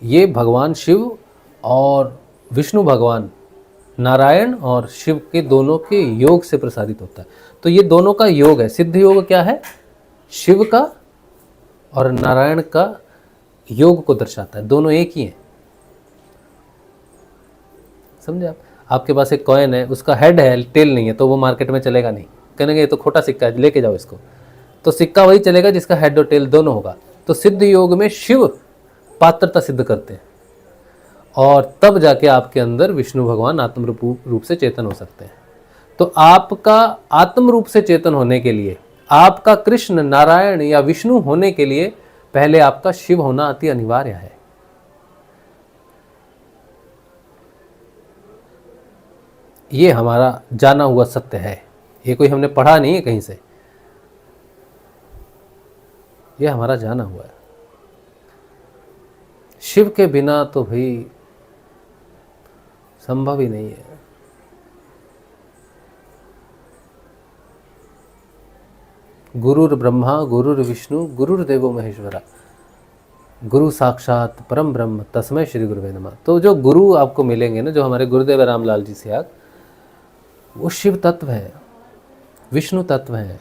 ये भगवान शिव और विष्णु भगवान, नारायण और शिव के दोनों के योग से प्रसारित होता है। तो ये दोनों का योग है। सिद्ध योग क्या है? शिव का और नारायण का योग को दर्शाता है। दोनों एक ही हैं, समझे आप? आपके पास एक कॉइन है, उसका हेड है, टेल नहीं है, तो वो मार्केट में चलेगा नहीं। कहेंगे ये तो खोटा सिक्का है, लेके जाओ इसको। तो सिक्का वही चलेगा जिसका हेड और टेल दोनों होगा। तो सिद्ध योग में शिव पात्रता सिद्ध करते हैं और तब जाके आपके अंदर विष्णु भगवान आत्म रूप से चेतन हो सकते हैं। तो आपका आत्म रूप से चेतन होने के लिए, आपका कृष्ण, नारायण या विष्णु होने के लिए पहले आपका शिव होना अति अनिवार्य है। ये हमारा जाना हुआ सत्य है, ये कोई हमने पढ़ा नहीं है कहीं से, ये हमारा जाना हुआ है। शिव के बिना तो भाई संभव ही नहीं है। गुरुर ब्रह्मा गुरुर विष्णु गुरुर्देवो महेश्वरा, गुरु साक्षात परम ब्रह्म तस्मै श्री गुरुवे नमः। तो जो गुरु आपको मिलेंगे ना, जो हमारे गुरुदेव रामलाल जी सियाग, वो शिव तत्व है, विष्णु तत्व है,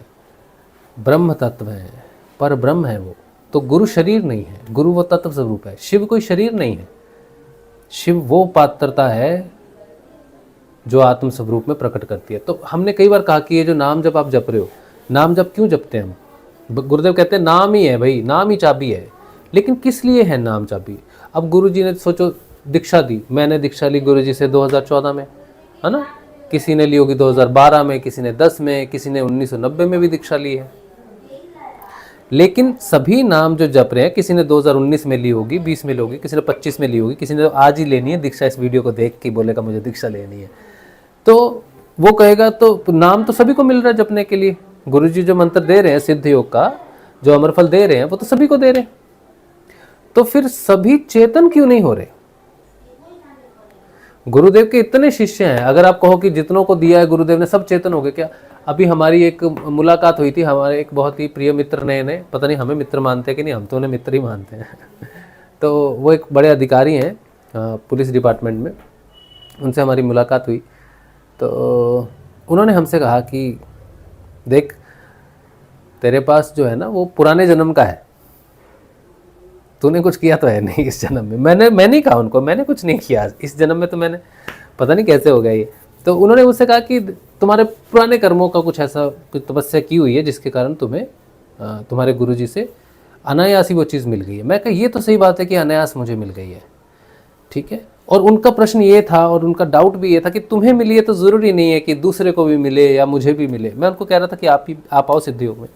ब्रह्म तत्व है, पर ब्रह्म है वो। तो गुरु शरीर नहीं है, गुरु वो तत्व स्वरूप है। शिव कोई शरीर नहीं है, शिव वो पात्रता है जो आत्म स्वरूप में प्रकट करती है। तो हमने कई बार कहा कि ये जो नाम जब आप जप रहे हो, नाम जब क्यों जपते हैं हम? गुरुदेव कहते हैं नाम ही है भाई, नाम ही चाबी है। लेकिन किस लिए है नाम चाबी? अब गुरुजी ने सोचो दीक्षा दी, मैंने दीक्षा ली गुरुजी से 2014 में, है ना? किसी ने ली होगी 2012 में, किसी ने 10 में, किसी ने 1990 में भी दीक्षा ली है। लेकिन सभी नाम जो जप रहे हैं, किसी ने 2019 में ली होगी, 20 में ली होगी, किसी ने 25 में ली होगी, किसी ने आज ही लेनी है दीक्षा, इस वीडियो को देख के बोलेगा मुझे दीक्षा लेनी है, तो वो कहेगा तो नाम तो सभी को मिल रहा है जपने के लिए। गुरुजी जो मंत्र दे रहे हैं सिद्ध योग का, जो अमरफल दे रहे हैं, वो तो सभी को दे रहे हैं। तो फिर सभी चेतन क्यों नहीं हो रहे? गुरुदेव के इतने शिष्य हैं, अगर आप कहो कि जितनों को दिया है गुरुदेव ने सब चेतन हो गए क्या? अभी हमारी एक मुलाकात हुई थी, हमारे एक बहुत ही प्रिय मित्र नए, पता नहीं हमें मित्र मानते कि नहीं, हम तो उन्हें मित्र ही मानते हैं तो वो एक बड़े अधिकारी हैं पुलिस डिपार्टमेंट में, उनसे हमारी मुलाकात हुई। तो उन्होंने हमसे कहा कि देख, तेरे पास जो है ना वो पुराने जन्म का है, तूने कुछ किया तो है नहीं इस जन्म में। मैंने नहीं कहा उनको, मैंने कुछ नहीं किया इस जन्म में, तो मैंने पता नहीं कैसे हो गया ये। तो उन्होंने मुझसे कहा कि तुम्हारे पुराने कर्मों का कुछ ऐसा कुछ तपस्या की हुई है जिसके कारण तुम्हें तुम्हारे गुरुजी से अनायास ही वो चीज़ मिल गई है। मैं कहा ये तो सही बात है कि अनायास मुझे मिल गई है, ठीक है। और उनका प्रश्न ये था और उनका डाउट भी ये था कि तुम्हें मिली है तो ज़रूरी नहीं है कि दूसरे को भी मिले या मुझे भी मिले। मैं उनको कह रहा था कि आप आओ सिद्ध योग में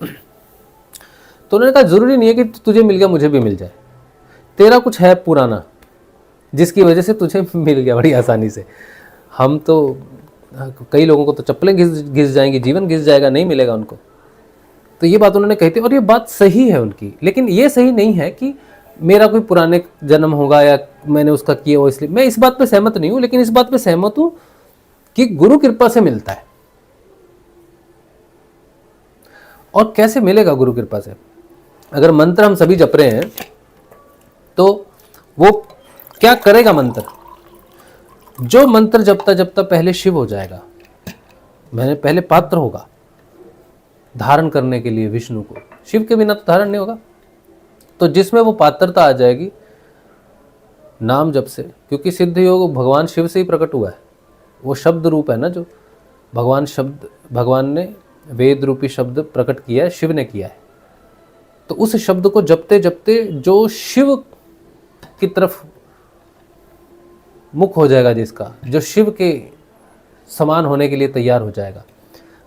तो उन्होंने कहा ज़रूरी नहीं है कि तुझे मिल गया मुझे भी मिल जाए, तेरा कुछ है पुराना जिसकी वजह से तुझे मिल गया बड़ी आसानी से। हम तो कई लोगों को तो चप्पलें घिस जाएंगी, जीवन घिस जाएगा, नहीं मिलेगा उनको। तो ये बात उन्होंने कही थी और ये बात सही है उनकी, लेकिन ये सही नहीं है कि मेरा कोई पुराने जन्म होगा या मैंने उसका किया हो इसलिए। मैं इस बात पे सहमत नहीं हूँ, लेकिन इस बात पे सहमत हूँ कि गुरु कृपा से मिलता है। और कैसे मिलेगा गुरु कृपा से? अगर मंत्र हम सभी जप रहे हैं तो वो क्या करेगा मंत्र? जो मंत्र जपता जपता पहले शिव हो जाएगा, मैंने पहले पात्र होगा धारण करने के लिए विष्णु को, शिव के बिना तो धारण नहीं होगा। तो जिसमें वो पात्रता आ जाएगी नाम जप से, क्योंकि सिद्ध योग भगवान शिव से ही प्रकट हुआ है, वो शब्द रूप है ना, जो भगवान ने वेद रूपी शब्द प्रकट किया है, शिव ने किया है। तो उस शब्द को जपते जपते जो शिव की तरफ मुख हो जाएगा, जिसका जो शिव के समान होने के लिए तैयार हो जाएगा।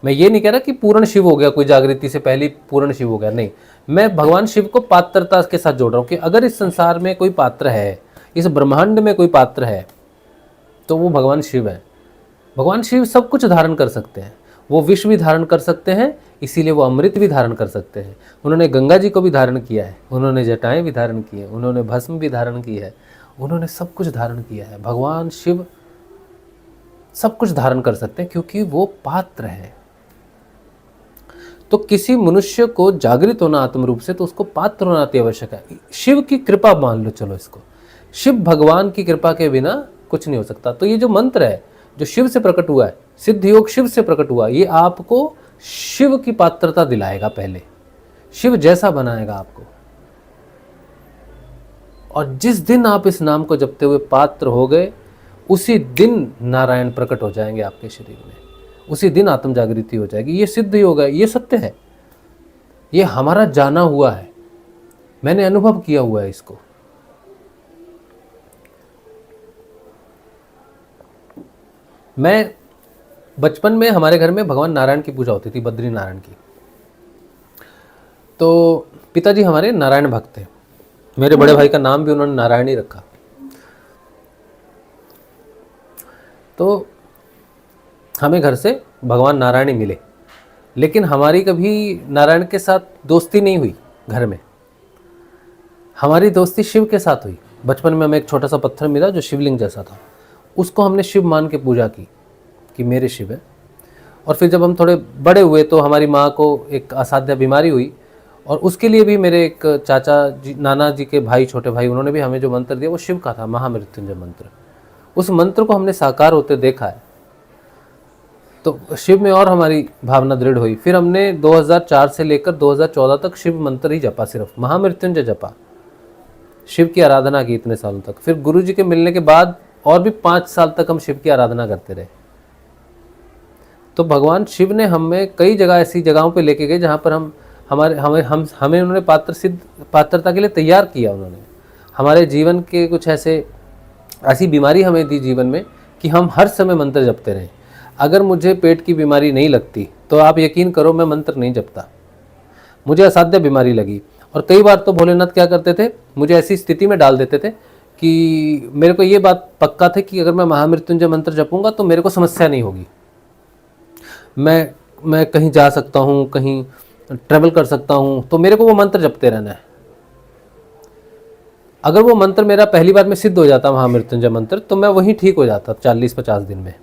मैं ये नहीं कह रहा कि पूर्ण शिव हो गया, कोई जागृति से पहले पूर्ण शिव हो गया, नहीं। मैं भगवान शिव को पात्रता के साथ जोड़ रहा हूँ कि अगर इस संसार में कोई पात्र है, इस ब्रह्मांड में कोई पात्र है, तो वो भगवान शिव है। भगवान शिव सब कुछ धारण कर सकते हैं। वो विष भी धारण कर सकते हैं, इसीलिए वो अमृत भी धारण कर सकते हैं। उन्होंने गंगा जी को भी धारण किया है, उन्होंने जटाएं भी धारण की है, उन्होंने भस्म भी धारण की है, उन्होंने सब कुछ धारण किया है। भगवान शिव सब कुछ धारण कर सकते हैं क्योंकि वो पात्र है। तो किसी मनुष्य को जागृत होना आत्म रूप से, तो उसको पात्र होना अति आवश्यक है। शिव की कृपा मान लो, चलो इसको, शिव भगवान की कृपा के बिना कुछ नहीं हो सकता। तो ये जो मंत्र है जो शिव से प्रकट हुआ है, सिद्ध योग शिव से प्रकट हुआ, ये आपको शिव की पात्रता दिलाएगा, पहले शिव जैसा बनाएगा आपको। और जिस दिन आप इस नाम को जपते हुए पात्र हो गए, उसी दिन नारायण प्रकट हो जाएंगे आपके शरीर में, उसी दिन आत्म जागृति हो जाएगी। ये सिद्ध योग है, ये सत्य है, ये हमारा जाना हुआ है, मैंने अनुभव किया हुआ है इसको। मैं बचपन में हमारे घर में भगवान नारायण की पूजा होती थी, बद्री नारायण की। तो पिताजी हमारे नारायण भक्त थे, मेरे बड़े भाई का नाम भी उन्होंने नारायण ही रखा। तो हमें घर से भगवान नारायण ही मिले, लेकिन हमारी कभी नारायण के साथ दोस्ती नहीं हुई घर में, हमारी दोस्ती शिव के साथ हुई। बचपन में हमें एक छोटा सा पत्थर मिला जो शिवलिंग जैसा था, उसको हमने शिव मान के पूजा की कि मेरे शिव है। और फिर जब हम थोड़े बड़े हुए तो हमारी माँ को एक असाध्य बीमारी हुई, और उसके लिए भी मेरे एक चाचा जी, नाना जी के भाई, छोटे भाई, उन्होंने भी हमें जो मंत्र दिया वो शिव का था, महामृत्युंजय मंत्र। उस मंत्र को हमने साकार होते देखा है, तो शिव में और हमारी भावना दृढ़ हुई। फिर हमने 2004 से लेकर 2014 तक शिव मंत्र ही जपा, सिर्फ महामृत्युंजय जपा, शिव की आराधना की इतने सालों तक। फिर गुरु जी के मिलने के बाद और भी 5 साल तक हम शिव की आराधना करते रहे। तो भगवान शिव ने हमें कई जगह ऐसी जगहों पे लेके गए जहाँ पर हमें उन्होंने पात्रता के लिए तैयार किया। उन्होंने हमारे जीवन के कुछ ऐसी बीमारी हमें दी जीवन में कि हम हर समय मंत्र जपते रहें। अगर मुझे पेट की बीमारी नहीं लगती तो आप यकीन करो मैं मंत्र नहीं जपता, मुझे असाध्य बीमारी लगी। और कई बार तो भोलेनाथ क्या करते थे, मुझे ऐसी स्थिति में डाल देते थे कि मेरे को ये बात पक्का थी कि अगर मैं महामृत्युंजय मंत्र जपूंगा तो मेरे को समस्या नहीं होगी, मैं कहीं जा सकता हूँ, कहीं ट्रैवल कर सकता हूँ, तो मेरे को वो मंत्र जपते रहना है। अगर वो मंत्र मेरा पहली बार में सिद्ध हो जाता, महामृत्युंजय मंत्र, तो मैं वहीं ठीक हो जाता 40-50 दिन में,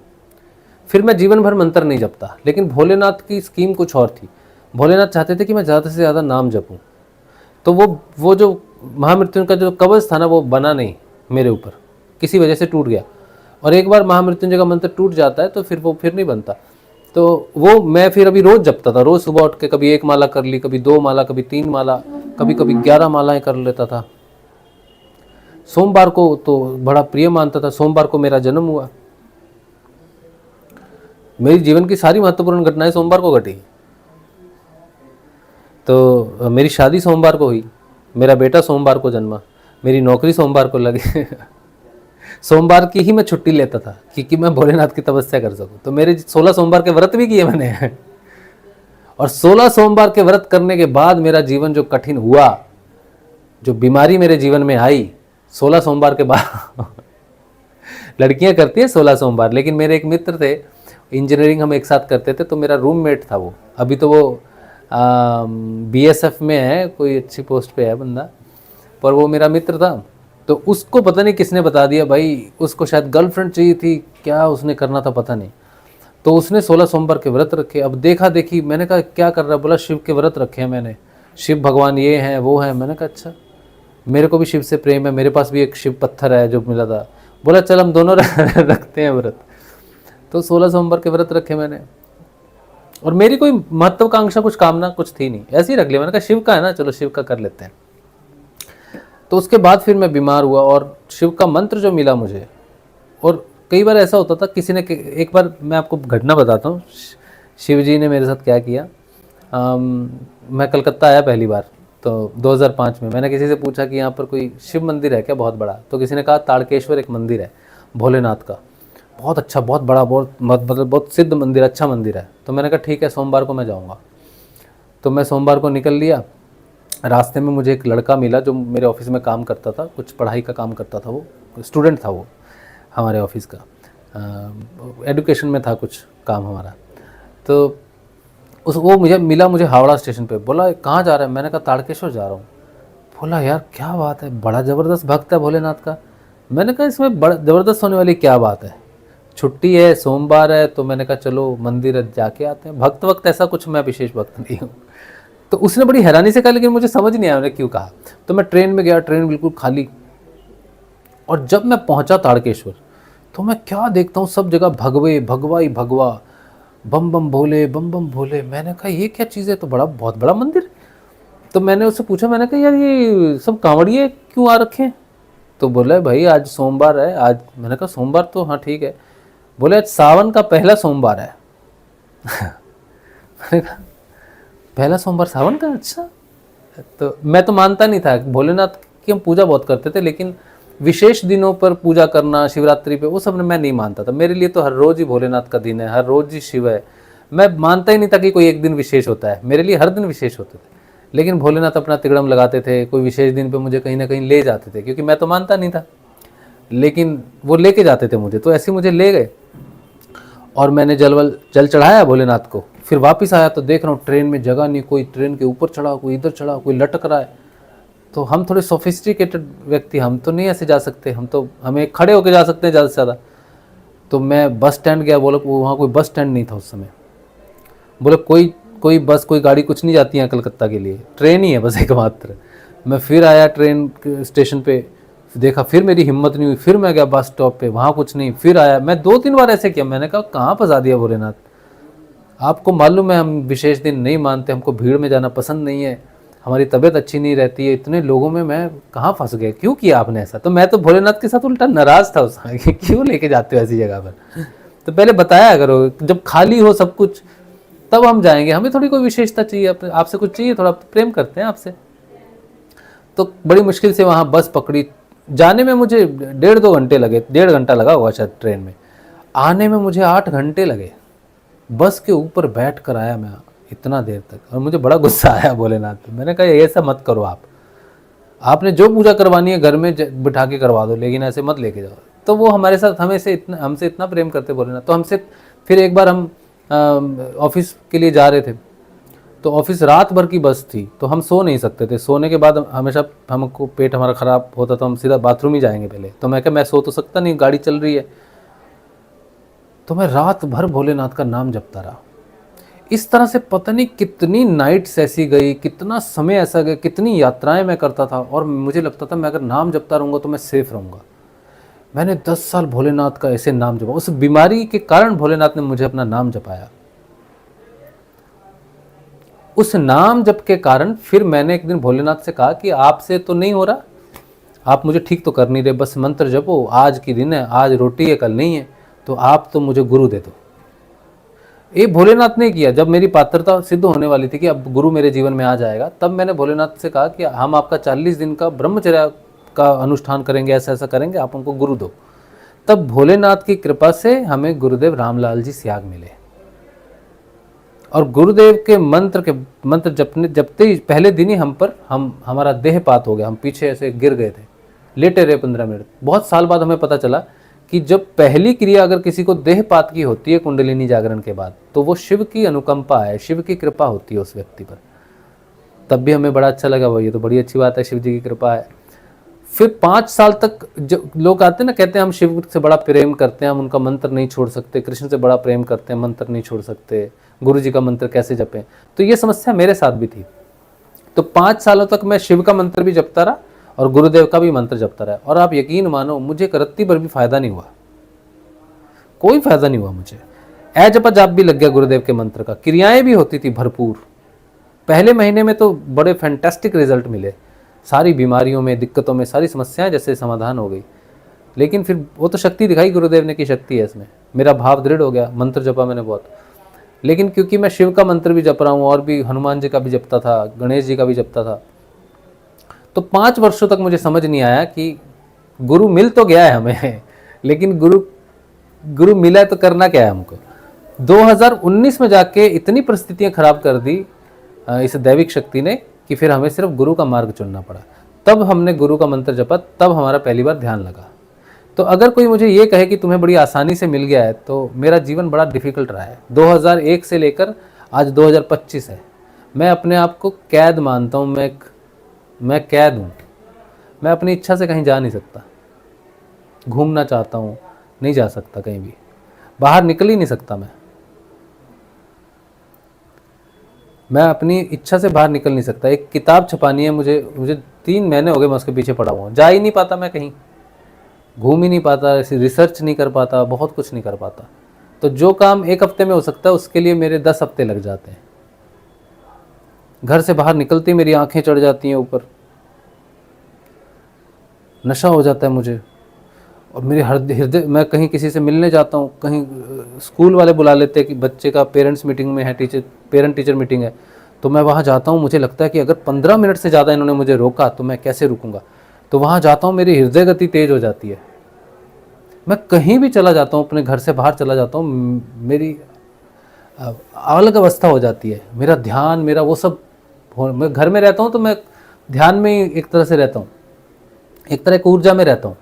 फिर मैं जीवन भर मंत्र नहीं जपता। लेकिन भोलेनाथ की स्कीम कुछ और थी, भोलेनाथ चाहते थे कि मैं ज़्यादा से ज़्यादा नाम जपूँ। तो वो जो महामृत्युंजय का जो कवच था ना, वो बना नहीं मेरे ऊपर, किसी वजह से टूट गया। और एक बार महामृत्युंजय का मंत्र टूट जाता है तो फिर वो फिर नहीं बनता। तो वो मैं फिर अभी रोज़ जपता था, रोज़ सुबह उठ के कभी 1 माला कर ली, कभी 2 माला, कभी 3 माला, कभी 11 मालाएं कर लेता था। सोमवार को तो बड़ा प्रिय मानता था, सोमवार को मेरा जन्म हुआ, मेरी जीवन की सारी महत्वपूर्ण घटनाएं सोमवार को घटी। तो मेरी शादी सोमवार को हुई, मेरा बेटा सोमवार को जन्मा, मेरी नौकरी सोमवार को लगी सोमवार की ही मैं छुट्टी लेता था क्योंकि मैं भोलेनाथ की तपस्या कर सकूं। तो मेरे 16 सोमवार के व्रत भी किए मैंने और 16 सोमवार के व्रत करने के बाद मेरा जीवन जो कठिन हुआ, जो बीमारी मेरे जीवन में आई 16 सोमवार के बाद लड़कियां करती हैं 16 सोमवार, लेकिन मेरे एक मित्र थे, इंजीनियरिंग हम एक साथ करते थे, तो मेरा रूममेट था वो, अभी तो वो BSF में है, कोई अच्छी पोस्ट पे है बंदा, पर वो मेरा मित्र था। तो उसको पता नहीं किसने बता दिया भाई, उसको शायद गर्लफ्रेंड चाहिए थी, क्या उसने करना था पता नहीं, तो उसने 16 सोमवार के व्रत रखे। अब देखा देखी, मैंने कहा क्या कर रहा है, बोला शिव के व्रत रखे हैं मैंने, शिव भगवान ये हैं वो हैं। मैंने कहा अच्छा, मेरे को भी शिव से प्रेम है, मेरे पास भी एक शिव पत्थर है जो मिला था। बोला चल हम दोनों रखते हैं व्रत। तो 16 सोमवार के व्रत रखे मैंने, और मेरी कोई महत्वाकांक्षा कुछ कामना कुछ थी नहीं, ऐसे ही रख लिया। मैंने कहा शिव का है ना, चलो शिव का कर लेते हैं। तो उसके बाद फिर मैं बीमार हुआ और शिव का मंत्र जो मिला मुझे, और कई बार ऐसा होता था, किसी ने एक बार मैं आपको घटना बताता हूँ, शिव जी ने मेरे साथ क्या किया। मैं कलकत्ता आया पहली बार, तो 2005 में मैंने किसी से पूछा कि यहाँ पर कोई शिव मंदिर है क्या बहुत बड़ा, तो किसी ने कहा ताड़केश्वर एक मंदिर है भोलेनाथ का, बहुत अच्छा, बहुत बड़ा, बहुत मतलब बहुत सिद्ध मंदिर, अच्छा मंदिर है। तो मैंने कहा ठीक है, सोमवार को मैं जाऊँगा। तो मैं सोमवार को निकल लिया। रास्ते में मुझे एक लड़का मिला जो मेरे ऑफिस में काम करता था, कुछ पढ़ाई का काम करता था, वो स्टूडेंट था, वो हमारे ऑफिस का एजुकेशन में था कुछ काम हमारा। तो वो मुझे मिला, मुझे हावड़ा स्टेशन पे। बोला कहाँ जा रहा है? मैंने कहा ताड़केश्वर जा रहा हूँ। बोला यार क्या बात है, बड़ा ज़बरदस्त भक्त है भोलेनाथ का। मैंने कहा इसमें बड़ा ज़बरदस्त होने वाली क्या बात है, छुट्टी है, सोमवार है, तो मैंने कहा चलो मंदिर जाके आते हैं। भक्त वक्त ऐसा कुछ मैं विशेष भक्त नहीं हूँ। तो उसने बड़ी हैरानी से कहा, लेकिन मुझे समझ नहीं आया मैंने क्यों कहा। तो मैं ट्रेन में गया, ट्रेन बिल्कुल खाली, और जब मैं पहुंचा ताड़केश्वर तो मैं क्या देखता हूँ, सब जगह भगवे भगवा ही भगवा, बम बम भोले बम बम भोले। मैंने कहा ये क्या चीज़ है, तो बहुत बड़ा मंदिर। तो मैंने उससे पूछा, मैंने कहा यार ये सब कांवड़िए क्यों आ रखे हैं? तो बोला भाई आज सोमवार है आज। मैंने कहा सोमवार तो हाँ ठीक है। बोले आज सावन का पहला सोमवार है। मैंने कहा पहला सोमवार सावन का? अच्छा। तो मैं तो मानता नहीं था, भोलेनाथ की हम पूजा बहुत करते थे, लेकिन विशेष दिनों पर पूजा करना, शिवरात्रि पे, वो सब मैं नहीं मानता था। मेरे लिए तो हर रोज़ ही भोलेनाथ का दिन है, हर रोज़ ही शिव है। मैं मानता ही नहीं था कि कोई एक दिन विशेष होता है। मेरे लिए हर दिन विशेष होते थे, लेकिन भोलेनाथ अपना तिगड़म लगाते थे, कोई विशेष दिन पे मुझे कहीं ना कहीं ले जाते थे, क्योंकि मैं तो मानता नहीं था, लेकिन वो लेके जाते थे मुझे। तो ऐसे मुझे ले गए और मैंने जल चढ़ाया भोलेनाथ को। फिर वापस आया तो देख रहा हूँ ट्रेन में जगह नहीं, कोई ट्रेन के ऊपर चढ़ा, कोई इधर चढ़ा, कोई लटक रहा है। तो हम थोड़े सोफिस्टिकेटेड व्यक्ति, हम तो नहीं ऐसे जा सकते, हमें खड़े होके जा सकते हैं ज़्यादा से ज़्यादा। तो मैं बस स्टैंड गया, बोला वहाँ कोई बस स्टैंड नहीं था उस समय। बोले कोई बस कोई गाड़ी कुछ नहीं जाती है कलकत्ता के लिए, ट्रेन ही है बस एकमात्र। मैं फिर आया ट्रेन स्टेशन पे, देखा, फिर मेरी हिम्मत नहीं हुई, फिर मैं गया बस स्टॉप पे, वहाँ कुछ नहीं, फिर आया। मैं 2-3 बार ऐसे किया। मैंने कहा कहाँ फंसा दिया भोलेनाथ, आपको मालूम है हम विशेष दिन नहीं मानते, हमको भीड़ में जाना पसंद नहीं है, हमारी तबीयत अच्छी नहीं रहती है, इतने लोगों में मैं कहाँ फंस गया, क्यों किया आपने ऐसा? तो मैं तो भोलेनाथ के साथ उल्टा नाराज़ था उस समय कि क्यों लेके जाते हो ऐसी जगह पर। तो पहले बताया करो, जब खाली हो सब कुछ तब हम जाएंगे, हमें थोड़ी कोई विशेषता चाहिए, आपसे कुछ चाहिए, थोड़ा प्रेम करते हैं आपसे। तो बड़ी मुश्किल से वहाँ बस पकड़ी। जाने में मुझे 1.5-2 घंटे लगे, 1.5 घंटा लगा होगा शायद ट्रेन में। आने में मुझे 8 घंटे लगे। बस के ऊपर बैठ कर आया मैं इतना देर तक, और मुझे बड़ा गुस्सा आया भोलेनाथ पे। मैंने कहा ऐसा मत करो, आपने जो पूजा करवानी है घर में बिठा के करवा दो, लेकिन ऐसे मत लेके जाओ। तो वो हमारे साथ हमसे इतना प्रेम करते भोलेनाथ। तो हमसे फिर एक बार हम ऑफिस के लिए जा रहे थे, तो ऑफिस रात भर की बस थी, तो हम सो नहीं सकते थे। सोने के बाद हमेशा हमको पेट हमारा ख़राब होता, तो हम सीधा बाथरूम ही जाएंगे पहले। तो मैं कहा मैं सो तो सकता नहीं, गाड़ी चल रही है। तो मैं रात भर भोलेनाथ का नाम जपता रहा। इस तरह से पता नहीं कितनी नाइट्स ऐसी गई, कितना समय ऐसा गया, कितनी यात्राएं मैं करता था, और मुझे लगता था मैं अगर नाम जपता रहूँगा तो मैं सेफ रहूँगा। मैंने 10 साल भोलेनाथ का ऐसे नाम जपा। उस बीमारी के कारण भोलेनाथ ने मुझे अपना नाम जपाया। उस नाम जप के कारण फिर मैंने एक दिन भोलेनाथ से कहा कि आपसे तो नहीं हो रहा, आप मुझे ठीक तो कर नहीं रहे, बस मंत्र जपो, आज की दिन है, आज रोटी है कल नहीं है, तो आप तो मुझे गुरु दे दो। ये भोलेनाथ ने किया। जब मेरी पात्रता सिद्ध होने वाली थी कि अब गुरु मेरे जीवन में आ जाएगा, तब मैंने भोलेनाथ से कहा कि हम आपका 40 दिन का ब्रह्मचर्य का अनुष्ठान करेंगे, ऐसा ऐसा करेंगे, आप हमको गुरु दो। तब भोलेनाथ की कृपा से हमें गुरुदेव रामलाल जी सियाग मिले, और गुरुदेव के मंत्र जपते ही पहले दिन ही हमारा देहपात हो गया। हम पीछे ऐसे गिर गए थे, लेटे रहे 15 मिनट। बहुत साल बाद हमें पता चला कि जब पहली क्रिया अगर किसी को देहपात की होती है कुंडलिनी जागरण के बाद, तो वो शिव की अनुकंपा है, शिव की कृपा होती है उस व्यक्ति पर। तब भी हमें बड़ा अच्छा लगा, भाई ये तो बड़ी अच्छी बात है, शिव जी की कृपा है। फिर 5 साल तक जो लोग आते हैं ना, कहते हैं हम शिव से बड़ा प्रेम करते हैं, हम उनका मंत्र नहीं छोड़ सकते, कृष्ण से बड़ा प्रेम करते हैं, मंत्र नहीं छोड़ सकते, गुरु जी का मंत्र कैसे जपें। तो ये समस्या मेरे साथ भी थी। तो 5 सालों तक मैं शिव का मंत्र भी जपता रहा और गुरुदेव का भी मंत्र जपता रहा, और आप यकीन मानो मुझे एक रत्ती भर भी फायदा नहीं हुआ, कोई फायदा नहीं हुआ मुझे। जपा जाप भी लग गया गुरुदेव के मंत्र का, क्रियाएं भी होती थी भरपूर। पहले महीने में तो बड़े फैंटास्टिक रिजल्ट मिले, सारी बीमारियों में, दिक्कतों में, सारी समस्याएं जैसे समाधान हो गई। लेकिन फिर वो तो शक्ति दिखाई गुरुदेव ने कि शक्ति है इसमें, मेरा भाव दृढ़ हो गया, मंत्र जपा मैंने बहुत। लेकिन क्योंकि मैं शिव का मंत्र भी जप रहा हूँ, और भी हनुमान जी का भी जपता था, गणेश जी का भी जपता था, तो 5 वर्षों तक मुझे समझ नहीं आया कि गुरु मिल तो गया है हमें, लेकिन गुरु मिला है तो करना क्या है हमको। 2019 में जाके इतनी परिस्थितियां खराब कर दी इस दैविक शक्ति ने कि फिर हमें सिर्फ गुरु का मार्ग चुनना पड़ा। तब हमने गुरु का मंत्र जपा, तब हमारा पहली बार ध्यान लगा। तो अगर कोई मुझे ये कहे कि तुम्हें बड़ी आसानी से मिल गया है, तो मेरा जीवन बड़ा डिफ़िकल्ट रहा है। 2001 से लेकर आज 2025 है। मैं अपने आप को कैद मानता हूँ, मैं कैद हूँ। मैं अपनी इच्छा से कहीं जा नहीं सकता। घूमना चाहता हूँ, नहीं जा सकता कहीं भी, बाहर निकल ही नहीं सकता। मैं अपनी इच्छा से बाहर निकल नहीं सकता। एक किताब छपानी है मुझे 3 महीने हो गए मैं उसके पीछे पड़ा हुआ हूँ। जा ही नहीं पाता मैं कहीं, घूम ही नहीं पाता, ऐसी रिसर्च नहीं कर पाता, बहुत कुछ नहीं कर पाता। तो जो काम 1 हफ्ते में हो सकता है उसके लिए मेरे 10 हफ्ते लग जाते हैं। घर से बाहर निकलती मेरी आंखें चढ़ जाती हैं ऊपर, नशा हो जाता है मुझे। और मेरे हृदय, मैं कहीं किसी से मिलने जाता हूँ, कहीं स्कूल वाले बुला लेते हैं कि बच्चे का पेरेंट्स मीटिंग में है, पेरेंट टीचर मीटिंग है, तो मैं वहाँ जाता हूँ। मुझे लगता है कि अगर 15 मिनट से ज़्यादा इन्होंने मुझे रोका तो मैं कैसे रुकूंगा। तो वहाँ जाता हूँ, मेरी हृदय गति तेज हो जाती है। मैं कहीं भी चला जाता हूँ, अपने घर से बाहर चला जाता हूँ, मेरी अलग अवस्था हो जाती है। मेरा ध्यान, मेरा वो सब, मैं घर में रहता हूँ तो मैं ध्यान में ही एक तरह से रहता हूँ, एक तरह की ऊर्जा में रहता हूँ।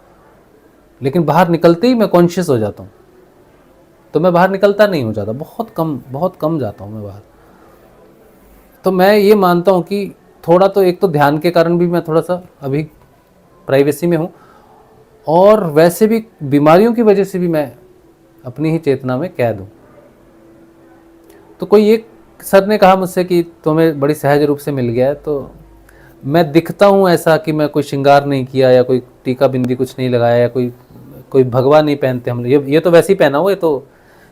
लेकिन बाहर निकलते ही मैं कॉन्शियस हो जाता हूँ। तो मैं बाहर निकलता नहीं हो जाता, बहुत कम जाता हूँ मैं बाहर। तो मैं ये मानता हूँ कि थोड़ा तो, एक तो ध्यान के कारण भी मैं थोड़ा सा अभी प्राइवेसी में हूँ, और वैसे भी बीमारियों की वजह से भी मैं अपनी ही चेतना में कैद हूँ। तो कोई एक सर ने कहा मुझसे कि तुम्हें बड़ी सहज रूप से मिल गया है। तो मैं दिखता हूँ ऐसा कि मैं कोई श्रृंगार नहीं किया, या कोई टीका बिंदी कुछ नहीं लगाया, या कोई भगवा नहीं पहनते हम। ये तो वैसे ही पहना हुआ, ये तो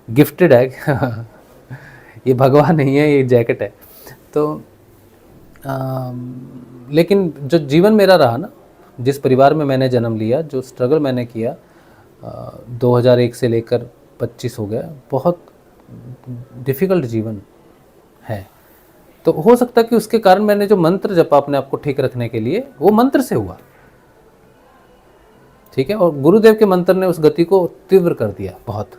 गिफ्टेड है ये भगवा नहीं है, ये जैकेट है। तो लेकिन जो जीवन मेरा रहा ना, जिस परिवार में मैंने जन्म लिया, जो स्ट्रगल मैंने किया, 2001 से लेकर 25 हो गया, बहुत डिफ़िकल्ट जीवन है। तो हो सकता है कि उसके कारण मैंने जो मंत्र जपा अपने आप को ठीक रखने के लिए, वो मंत्र से हुआ, ठीक है। और गुरुदेव के मंत्र ने उस गति को तीव्र कर दिया बहुत।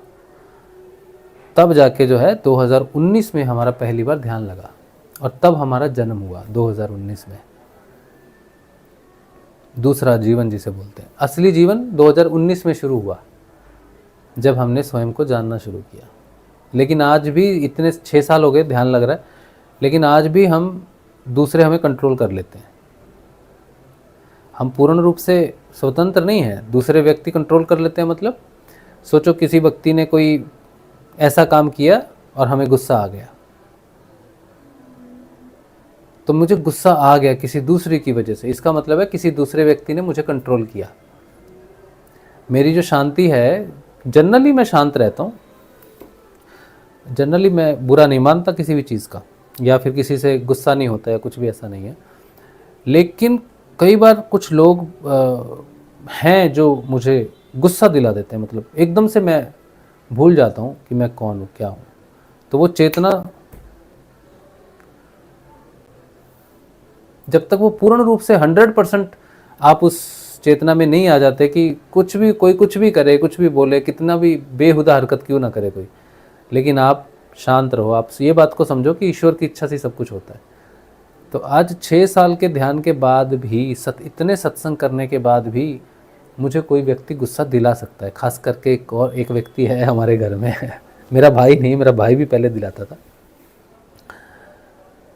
तब जाके जो है 2019 में हमारा पहली बार ध्यान लगा, और तब हमारा जन्म हुआ 2019 में। दूसरा जीवन जिसे बोलते हैं, असली जीवन 2019 में शुरू हुआ, जब हमने स्वयं को जानना शुरू किया। लेकिन आज भी इतने 6 साल हो गए, ध्यान लग रहा है, लेकिन आज भी दूसरे हमें कंट्रोल कर लेते हैं। हम पूर्ण रूप से स्वतंत्र नहीं हैं, दूसरे व्यक्ति कंट्रोल कर लेते हैं। मतलब सोचो किसी व्यक्ति ने कोई ऐसा काम किया और हमें गुस्सा आ गया, तो मुझे गुस्सा आ गया किसी दूसरे की वजह से, इसका मतलब है किसी दूसरे व्यक्ति ने मुझे कंट्रोल किया। मेरी जो शांति है, जनरली मैं शांत रहता हूँ, जनरली मैं बुरा नहीं मानता किसी भी चीज़ का, या फिर किसी से गुस्सा नहीं होता, या कुछ भी ऐसा नहीं है। लेकिन कई बार कुछ लोग हैं जो मुझे गुस्सा दिला देते हैं, मतलब एकदम से मैं भूल जाता हूँ कि मैं कौन हूँ, क्या हूँ। तो वो चेतना, जब तक वो पूर्ण रूप से 100% आप उस चेतना में नहीं आ जाते कि कोई कुछ भी करे, कुछ भी बोले, कितना भी बेहुदा हरकत क्यों ना करे कोई, लेकिन आप शांत रहो। आप ये बात को समझो कि ईश्वर की इच्छा से सब कुछ होता है। तो आज 6 साल के ध्यान के बाद भी, इतने सत्संग करने के बाद भी मुझे कोई व्यक्ति गुस्सा दिला सकता है। खास करके एक व्यक्ति है हमारे घर में मेरा भाई नहीं, मेरा भाई भी पहले दिलाता था,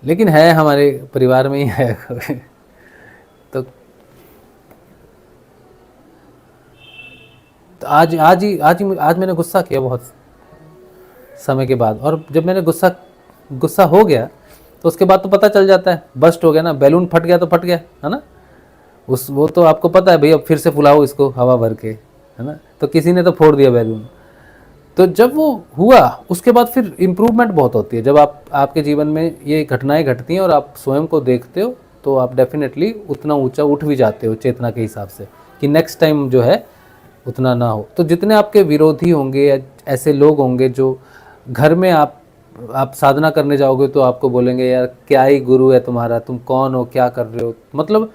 लेकिन है हमारे परिवार में ही है तो आज मैंने गुस्सा किया बहुत समय के बाद। और जब मैंने गुस्सा हो गया, तो उसके बाद तो पता चल जाता है, बस्ट हो गया ना, बैलून फट गया तो फट गया, है ना। वो तो आपको पता है भाई, अब फिर से फुलाओ इसको हवा भर के, है ना। तो किसी ने तो फोड़ दिया बैलून। तो जब वो हुआ, उसके बाद फिर इम्प्रूवमेंट बहुत होती है। जब आपके जीवन में ये घटनाएं घटती हैं और आप स्वयं को देखते हो, तो आप डेफिनेटली उतना ऊंचा उठ भी जाते हो चेतना के हिसाब से, कि नेक्स्ट टाइम जो है उतना ना हो। तो जितने आपके विरोधी होंगे, या ऐसे लोग होंगे जो घर में आप साधना करने जाओगे तो आपको बोलेंगे यार क्या ही गुरु है तुम्हारा, तुम कौन हो, क्या कर रहे हो, मतलब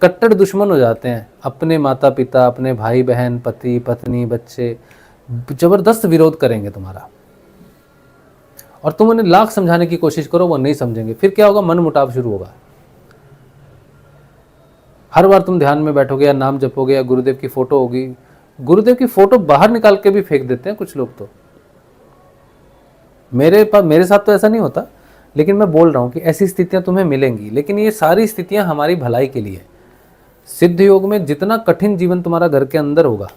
कट्टर दुश्मन हो जाते हैं। अपने माता पिता, अपने भाई बहन, पति पत्नी, बच्चे जबरदस्त विरोध करेंगे तुम्हारा, और तुम उन्हें लाख समझाने की कोशिश करो, वो नहीं समझेंगे। फिर क्या होगा, मन मुटाव शुरू होगा। हर बार तुम ध्यान में बैठोगे या नाम जपोगे या गुरुदेव की फोटो होगी, गुरुदेव की फोटो बाहर निकाल के भी फेंक देते हैं कुछ लोग तो। मेरे साथ तो ऐसा नहीं होता, लेकिन मैं बोल रहा हूँ कि ऐसी स्थितियां तुम्हें मिलेंगी, लेकिन ये सारी स्थितियां हमारी भलाई के लिए। सिद्ध योग में जितना कठिन जीवन तुम्हारा घर के अंदर होगा,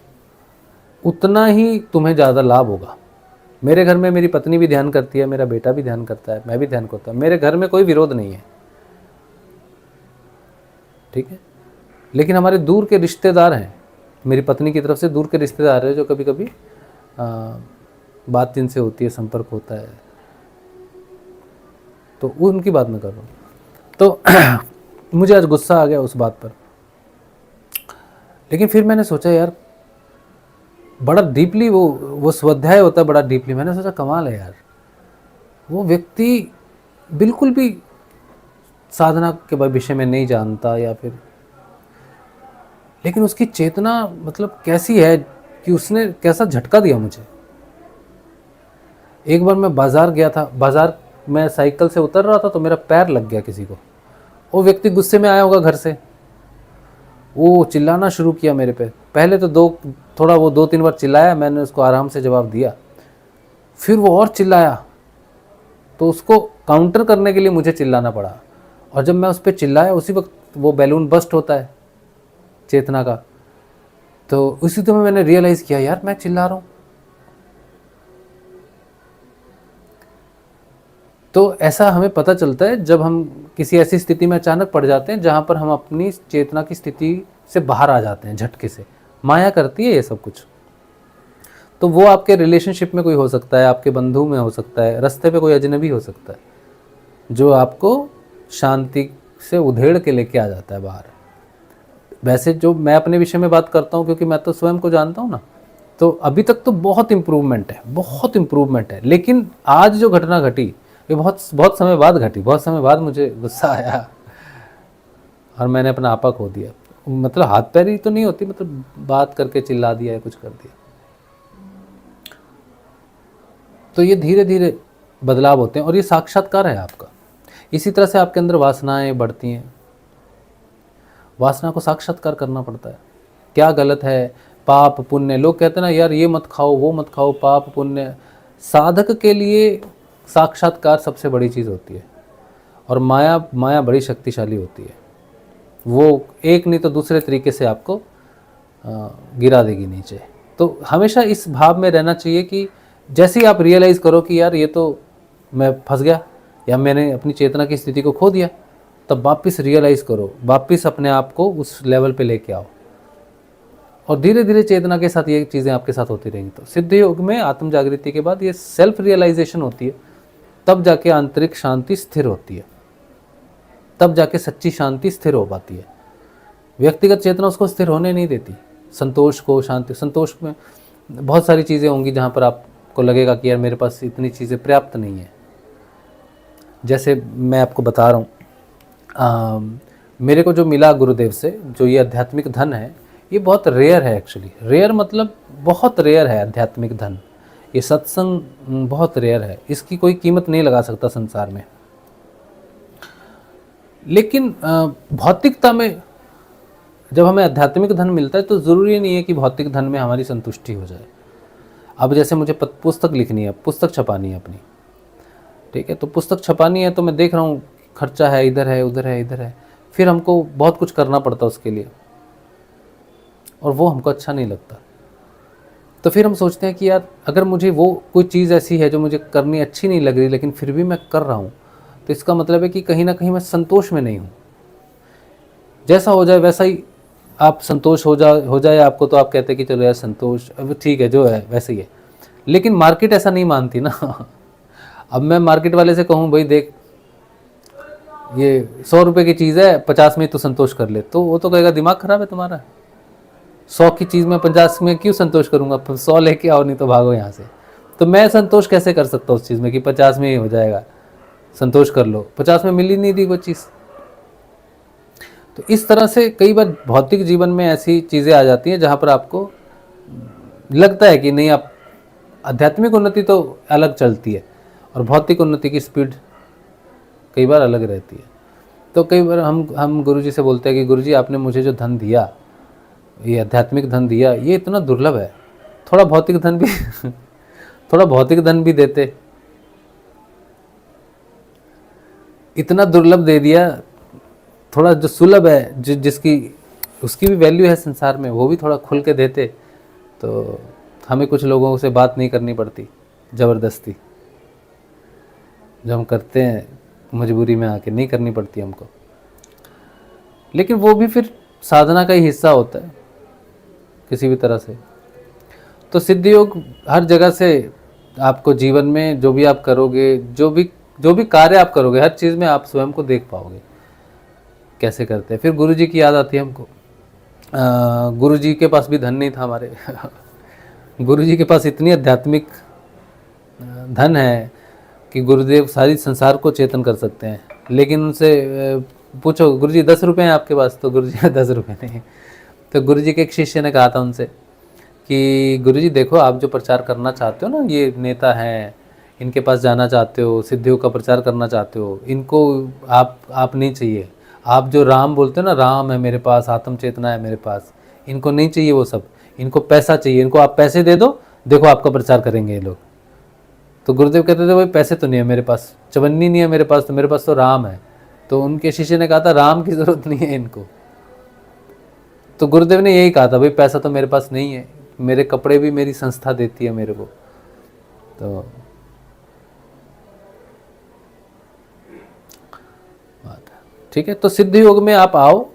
उतना ही तुम्हें ज़्यादा लाभ होगा। मेरे घर में मेरी पत्नी भी ध्यान करती है, मेरा बेटा भी ध्यान करता है, मैं भी ध्यान करता हूँ। मेरे घर में कोई विरोध नहीं है, ठीक है। लेकिन हमारे दूर के रिश्तेदार हैं, मेरी पत्नी की तरफ से दूर के रिश्तेदार हैं, जो कभी कभी बात जिनसे होती है, संपर्क होता है, तो उनकी बात मैं कर रहा हूँ। तो मुझे आज गुस्सा आ गया उस बात पर, लेकिन फिर मैंने सोचा यार, बड़ा डीपली वो स्वाध्याय होता है, बड़ा डीपली। मैंने सोचा कमाल है यार, वो व्यक्ति बिल्कुल भी साधना के विषय में नहीं जानता, या फिर, लेकिन उसकी चेतना मतलब कैसी है कि उसने कैसा झटका दिया मुझे। एक बार मैं बाजार गया था, बाजार में साइकिल से उतर रहा था तो मेरा पैर लग गया किसी को। वो व्यक्ति गुस्से में आया होगा घर से, वो चिल्लाना शुरू किया मेरे पे। पहले तो दो तीन बार चिल्लाया, मैंने उसको आराम से जवाब दिया। फिर वो और चिल्लाया, तो उसको काउंटर करने के लिए मुझे चिल्लाना पड़ा। और जब मैं उस पर चिल्लाया, उसी वक्त वो बैलून बस्ट होता है चेतना का। तो उसी समय मैंने रियलाइज़ किया, यार मैं चिल्ला रहा हूँ। तो ऐसा हमें पता चलता है जब हम किसी ऐसी स्थिति में अचानक पड़ जाते हैं जहाँ पर हम अपनी चेतना की स्थिति से बाहर आ जाते हैं झटके से। माया करती है ये सब कुछ। तो वो आपके रिलेशनशिप में कोई हो सकता है, आपके बंधु में हो सकता है, रास्ते पे कोई अजनबी हो सकता है, जो आपको शांति से उधेड़ के लेके आ जाता है बाहर। वैसे जो मैं अपने विषय में बात करता हूँ, क्योंकि मैं तो स्वयं को जानता हूँ ना, तो अभी तक तो बहुत इम्प्रूवमेंट है, बहुत इम्प्रूवमेंट है। लेकिन आज जो घटना घटी, ये बहुत समय बाद घटी। बहुत समय बाद मुझे गुस्सा आया और मैंने अपना आपा खो दिया। मतलब हाथ पैर ही तो नहीं होती, मतलब बात करके चिल्ला दिया या कुछ कर दिया। तो ये धीरे धीरे बदलाव होते हैं, और ये साक्षात्कार है आपका। इसी तरह से आपके अंदर वासनाएं बढ़ती हैं। वासना को साक्षात्कार करना पड़ता है, क्या गलत है, पाप पुण्य। लोग कहते हैं ना, यार ये मत खाओ, वो मत खाओ, पाप पुण्य। साधक के लिए साक्षात्कार सबसे बड़ी चीज़ होती है। और माया बड़ी शक्तिशाली होती है। वो एक नहीं तो दूसरे तरीके से आपको गिरा देगी नीचे। तो हमेशा इस भाव में रहना चाहिए कि जैसे ही आप रियलाइज़ करो कि यार ये तो मैं फंस गया, या मैंने अपनी चेतना की स्थिति को खो दिया, तब वापस रियलाइज़ करो, वापस अपने आप को उस लेवल पे लेके आओ, और धीरे धीरे चेतना के साथ ये चीज़ें आपके साथ होती रहेंगी। तो सिद्ध योग में आत्म जागृति के बाद ये सेल्फ रियलाइजेशन होती है, तब जाके आंतरिक शांति स्थिर होती है, तब जाके सच्ची शांति स्थिर हो पाती है। व्यक्तिगत चेतना उसको स्थिर होने नहीं देती। संतोष को, शांति, संतोष में बहुत सारी चीज़ें होंगी जहाँ पर आपको लगेगा कि यार मेरे पास इतनी चीज़ें पर्याप्त नहीं है। जैसे मैं आपको बता रहा हूँ, मेरे को जो मिला गुरुदेव से, जो ये आध्यात्मिक धन है, ये बहुत रेयर है। एक्चुअली रेयर मतलब बहुत रेयर है आध्यात्मिक धन। ये सत्संग बहुत रेयर है, इसकी कोई कीमत नहीं लगा सकता संसार में। लेकिन भौतिकता में जब हमें आध्यात्मिक धन मिलता है, तो ज़रूरी नहीं है कि भौतिक धन में हमारी संतुष्टि हो जाए। अब जैसे मुझे पुस्तक लिखनी है, पुस्तक छपानी है अपनी, ठीक है, तो पुस्तक छपानी है, तो मैं देख रहा हूँ खर्चा है, इधर है, उधर है, इधर है, फिर हमको बहुत कुछ करना पड़ता उसके लिए, और वो हमको अच्छा नहीं लगता। तो फिर हम सोचते हैं कि यार अगर मुझे वो कोई चीज़ ऐसी है जो मुझे करनी अच्छी नहीं लग रही, लेकिन फिर भी मैं कर रहा हूँ, तो इसका मतलब है कि कहीं ना कहीं मैं संतोष में नहीं हूँ। जैसा हो जाए वैसा ही आप संतोष हो जाए आपको, तो आप कहते हैं कि चलो यार संतोष, अब ठीक है जो है वैसे ही है। लेकिन मार्केट ऐसा नहीं मानती ना। अब मैं मार्केट वाले से कहूँ, भाई देख ये 100 रुपये की चीज़ है, 50 में तू संतोष कर ले, तो वो तो कहेगा दिमाग खराब है तुम्हारा, 100 की चीज़ में 50 में क्यों संतोष करूँगा, 100 लेके आओ, नहीं तो भागो यहाँ से। तो मैं संतोष कैसे कर सकता हूँ उस चीज़ में कि 50 में ही हो जाएगा, संतोष कर लो, 50 में मिल ही नहीं दी वो चीज़। तो इस तरह से कई बार भौतिक जीवन में ऐसी चीज़ें आ जाती हैं जहाँ पर आपको लगता है कि नहीं, आप आध्यात्मिक उन्नति तो अलग चलती है और भौतिक उन्नति की स्पीड कई बार अलग रहती है। तो कई बार हम गुरुजी से बोलते हैं कि गुरुजी आपने मुझे जो धन दिया, ये आध्यात्मिक धन दिया, ये इतना दुर्लभ है। थोड़ा भौतिक धन भी थोड़ा भौतिक धन भी देते, इतना दुर्लभ दे दिया। थोड़ा जो सुलभ है, जिसकी उसकी भी वैल्यू है संसार में, वो भी थोड़ा खुल के देते तो हमें कुछ लोगों से बात नहीं करनी पड़ती ज़बरदस्ती। जो हम करते हैं मजबूरी में आके, नहीं करनी पड़ती हमको। लेकिन वो भी फिर साधना का ही हिस्सा होता है किसी भी तरह से। तो सिद्ध योग हर जगह से आपको जीवन में जो भी आप करोगे, जो भी कार्य आप करोगे, हर चीज़ में आप स्वयं को देख पाओगे कैसे करते हैं। फिर गुरु जी की याद आती है हमको। गुरु जी के पास भी धन नहीं था हमारे गुरु जी के पास इतनी आध्यात्मिक धन है कि गुरुदेव सारी संसार को चेतन कर सकते हैं। लेकिन उनसे पूछो, गुरु जी 10 रुपये हैं आपके पास? तो गुरु जी 10 रुपये नहीं। तो गुरु जी के एक शिष्य ने कहा था उनसे कि गुरु जी देखो, आप जो प्रचार करना चाहते हो ना, ये नेता हैं, इनके पास जाना चाहते हो, सिद्धियों का प्रचार करना चाहते हो, इनको आप नहीं चाहिए। आप जो राम बोलते हो ना, राम है मेरे पास, आत्म चेतना है मेरे पास, इनको नहीं चाहिए वो सब। इनको पैसा चाहिए, इनको आप पैसे दे दो, देखो आपका प्रचार करेंगे ये लोग। तो गुरुदेव कहते थे भाई पैसे तो नहीं है मेरे पास, चवन्नी नहीं है मेरे पास, तो मेरे पास तो राम है। तो उनके शिष्य ने कहा था राम की ज़रूरत नहीं है इनको। तो गुरुदेव ने यही कहा था, भाई पैसा तो मेरे पास नहीं है, मेरे कपड़े भी मेरी संस्था देती है मेरे को। तो बात है, ठीक है। तो सिद्ध योग में आप आओ,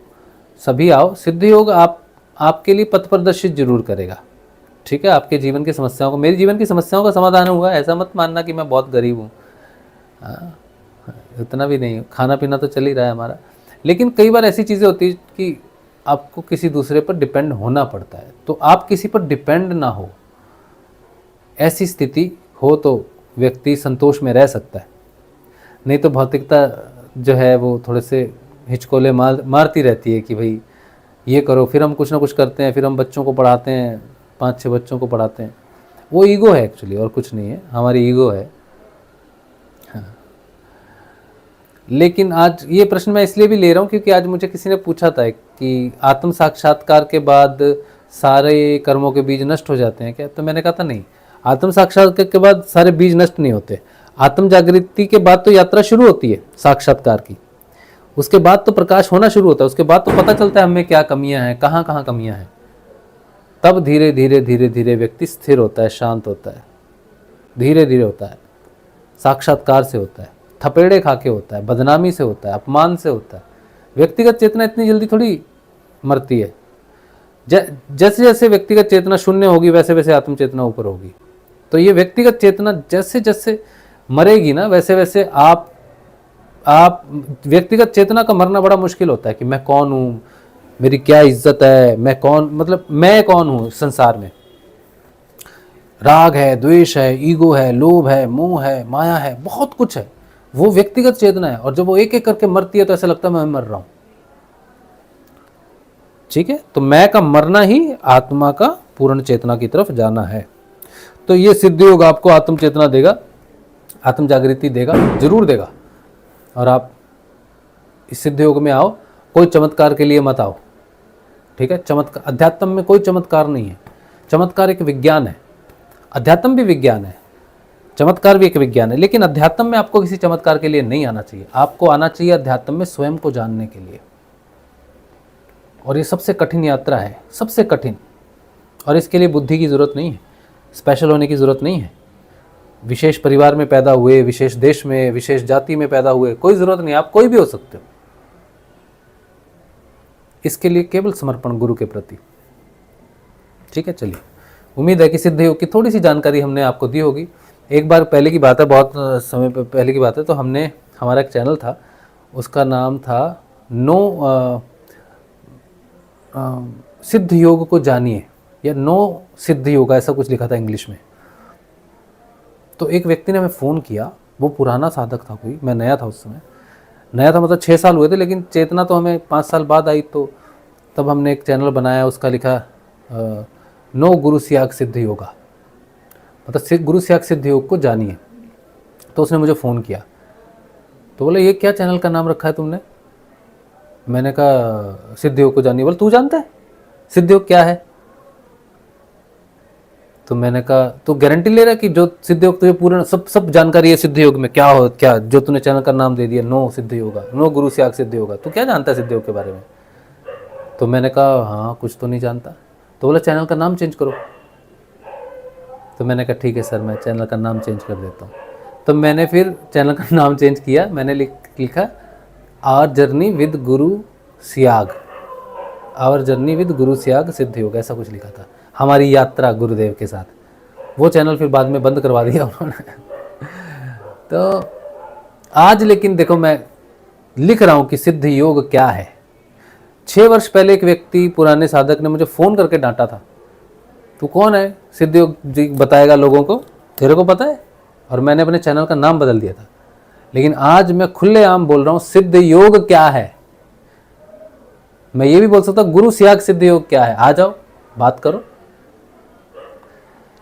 सभी आओ। सिद्ध योग आपके लिए पथ प्रदर्शित जरूर करेगा, ठीक है। आपके जीवन की समस्याओं को, मेरी जीवन की समस्याओं का समाधान हुआ। ऐसा मत मानना कि मैं बहुत गरीब हूँ, इतना भी नहीं। खाना पीना तो चल ही रहा है हमारा। लेकिन कई बार ऐसी चीज़ें होती है कि आपको किसी दूसरे पर डिपेंड होना पड़ता है। तो आप किसी पर डिपेंड ना हो, ऐसी स्थिति हो तो व्यक्ति संतोष में रह सकता है। नहीं तो भौतिकता जो है वो थोड़े से हिचकोले मारती रहती है कि भाई ये करो। फिर हम कुछ ना कुछ करते हैं, फिर हम बच्चों को पढ़ाते हैं, 5-6 बच्चों को पढ़ाते हैं। वो ईगो है एक्चुअली, और कुछ नहीं है, हमारी ईगो है। हाँ। लेकिन आज ये प्रश्न मैं इसलिए भी ले रहा हूँ क्योंकि आज मुझे किसी ने पूछा था कि आत्म साक्षात्कार के बाद सारे कर्मों के बीज नष्ट हो जाते हैं क्या? तो मैंने कहा था नहीं, आत्म साक्षात्कार के बाद सारे बीज नष्ट नहीं होते। आत्म जागृति के बाद तो यात्रा शुरू होती है साक्षात्कार की, उसके बाद तो प्रकाश होना शुरू होता है, उसके बाद तो पता चलता है हमें क्या कमियां हैं, कहाँ कहाँ कमियां हैं। तब धीरे धीरे धीरे धीरे व्यक्ति स्थिर होता है, शांत होता है, धीरे धीरे होता है, साक्षात्कार से होता है, थपेड़े खा के होता है, बदनामी से होता है, अपमान से होता है। व्यक्तिगत चेतना इतनी जल्दी थोड़ी मरती है। जैसे जैसे व्यक्तिगत चेतना शून्य होगी वैसे वैसे आत्म चेतना ऊपर होगी। तो ये व्यक्तिगत चेतना जैसे जैसे मरेगी ना, वैसे वैसे आप व्यक्तिगत चेतना का मरना बड़ा मुश्किल होता है कि मैं कौन हूँ, मेरी क्या इज्जत है, मैं कौन, मतलब मैं कौन हूँ संसार में। राग है, द्वेष है, ईगो है, लोभ है, मोह है, माया है, बहुत कुछ है। वो व्यक्तिगत चेतना है। और जब वो एक एक करके मरती है तो ऐसा लगता है मैं मर रहा हूं। ठीक है। तो मैं का मरना ही आत्मा का पूर्ण चेतना की तरफ जाना है। तो ये सिद्ध योग आपको आत्म चेतना देगा, आत्म जागृति देगा, जरूर देगा। और आप इस सिद्ध योग में आओ, कोई चमत्कार के लिए मत आओ, ठीक है। चमत्कार, अध्यात्म में कोई चमत्कार नहीं है। चमत्कार एक विज्ञान है, अध्यात्म भी विज्ञान है, चमत्कार भी एक विज्ञान है। लेकिन अध्यात्म में आपको किसी चमत्कार के लिए नहीं आना चाहिए, आपको आना चाहिए अध्यात्म में स्वयं को जानने के लिए। और ये सबसे कठिन यात्रा है, सबसे कठिन। और इसके लिए बुद्धि की ज़रूरत नहीं है, स्पेशल होने की ज़रूरत नहीं है, विशेष परिवार में पैदा हुए, विशेष देश में, विशेष जाति में पैदा हुए, कोई ज़रूरत नहीं, आप कोई भी हो सकते हो। इसके लिए केवल समर्पण गुरु के प्रति। ठीक है, चलिए। उम्मीद है कि सिद्ध योग की थोड़ी सी जानकारी हमने आपको दी होगी। एक बार पहले की बात है, बहुत समय पहले की बात है, तो हमने, हमारा एक चैनल था, उसका नाम था सिद्ध योग को जानिए, या नो सिद्ध योग, ऐसा कुछ लिखा था इंग्लिश में। तो एक व्यक्ति ने हमें फ़ोन किया, वो पुराना साधक था कोई, मैं नया था उस समय, नया था मतलब 6 साल हुए थे, लेकिन चेतना तो हमें 5 साल बाद आई। तो तब हमने एक चैनल बनाया, उसका लिखा नो गुरु सियाग सिद्ध योगा, मतलब गुरु सियाग सिद्ध योग को जानिए। तो उसने मुझे फ़ोन किया, तो बोले ये क्या चैनल का नाम रखा है तुमने? मैंने कहा सिद्ध योग को जानिए। बोले तू जानता है? सिद्ध योग क्या है? तो मैंने कहा तो गारंटी ले रहा है कि जो सिद्ध योग तुझे पूर्ण सब जानकारी है सिद्ध योग में क्या हो, क्या जो तूने चैनल का नाम दे दिया, नो सिद्ध योगा, नो गुरु से आग सिद्ध योगा, तो क्या जानता है सिद्ध योग के बारे में? तो मैंने कहा हाँ कुछ तो नहीं जानता। तो बोला चैनल का नाम चेंज करो। तो मैंने कहा ठीक है सर, मैं चैनल का नाम चेंज कर देता हूँ। तो मैंने फिर चैनल का नाम चेंज किया, मैंने लिखा our journey with Guru Siyag, our journey with गुरु सियाग सिद्ध योग, ऐसा कुछ लिखा था, हमारी यात्रा गुरुदेव के साथ। वो चैनल फिर बाद में बंद करवा दिया उन्होंने। तो आज लेकिन देखो मैं लिख रहा हूँ कि सिद्ध योग क्या है। 6 वर्ष पहले एक व्यक्ति पुराने साधक ने मुझे फ़ोन करके डांटा था, तू कौन है सिद्ध योग जी बताएगा लोगों को, तेरे को पता है? और मैंने अपने चैनल का नाम बदल दिया था। लेकिन आज मैं खुलेआम बोल रहा हूँ सिद्ध योग क्या है। मैं ये भी बोल सकता हूँ गुरु सियाग सिद्ध योग क्या है, आ जाओ बात करो।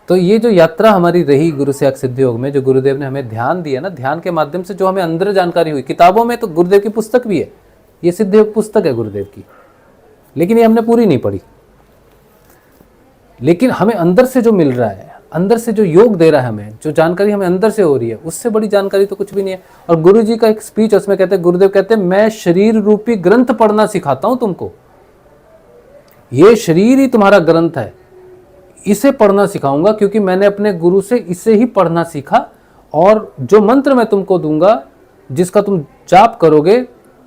तो ये जो यात्रा हमारी रही गुरु सियाग सिद्ध योग में, जो गुरुदेव ने हमें ध्यान दिया ना, ध्यान के माध्यम से जो हमें अंदर जानकारी हुई, किताबों में तो गुरुदेव की पुस्तक भी है, ये सिद्ध योग पुस्तक है गुरुदेव की, लेकिन ये हमने पूरी नहीं पढ़ी। लेकिन हमें अंदर से जो मिल रहा है, अंदर से जो योग दे रहा है हमें, जो जानकारी हमें अंदर से हो रही है, उससे बड़ी जानकारी तो कुछ भी नहीं है। और गुरु जी का एक स्पीच उसमें कहते हैं, गुरुदेव कहते हैं मैं शरीर रूपी ग्रंथ पढ़ना सिखाता हूं तुमको, ये शरीर ही तुम्हारा ग्रंथ है, इसे पढ़ना सिखाऊंगा, क्योंकि मैंने अपने गुरु से इसे ही पढ़ना सीखा। और जो मंत्र मैं तुमको दूंगा, जिसका तुम जाप करोगे,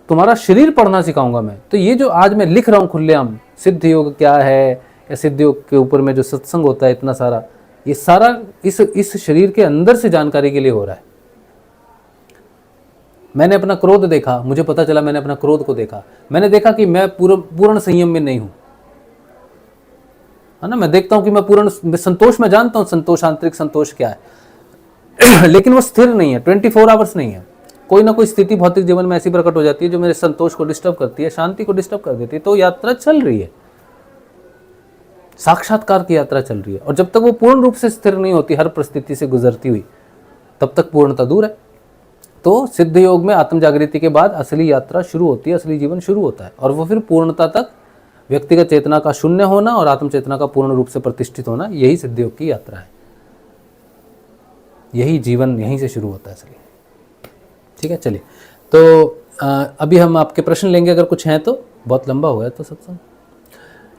तुम्हारा शरीर पढ़ना सिखाऊंगा मैं। तो ये जो आज मैं लिख रहा हूं खुलेआम, सिद्ध योग क्या है, या सिद्ध योग के ऊपर में जो सत्संग होता है इतना सारा, ये सारा इस शरीर के अंदर से जानकारी के लिए हो रहा है। मैंने अपना क्रोध देखा, मुझे पता चला, मैंने अपना क्रोध को देखा, मैंने देखा कि मैं पूर्ण संयम में नहीं हूं, है ना। मैं देखता हूं कि मैं पूर्ण संतोष में जानता हूं संतोष, आंतरिक संतोष क्या है। लेकिन वो स्थिर नहीं है, 24 आवर्स नहीं है। कोई ना कोई स्थिति भौतिक जीवन में ऐसी प्रकट हो जाती है जो मेरे संतोष को डिस्टर्ब करती है, शांति को डिस्टर्ब कर देती है। तो यात्रा चल रही है, साक्षात्कार की यात्रा चल रही है। और जब तक वो पूर्ण रूप से स्थिर नहीं होती, हर परिस्थिति से गुजरती हुई, तब तक पूर्णता दूर है। तो सिद्ध योग में आत्म जागृति के बाद असली यात्रा शुरू होती है, असली जीवन शुरू होता है। और वो फिर पूर्णता तक व्यक्तिगत चेतना का शून्य होना और आत्म चेतना का पूर्ण रूप से प्रतिष्ठित होना, यही सिद्ध योग की यात्रा है। यही जीवन यहीं से शुरू होता है असली। ठीक है, चलिए। तो अभी हम आपके प्रश्न लेंगे, अगर कुछ हैं तो। बहुत लंबा हो गया तो सत्संग।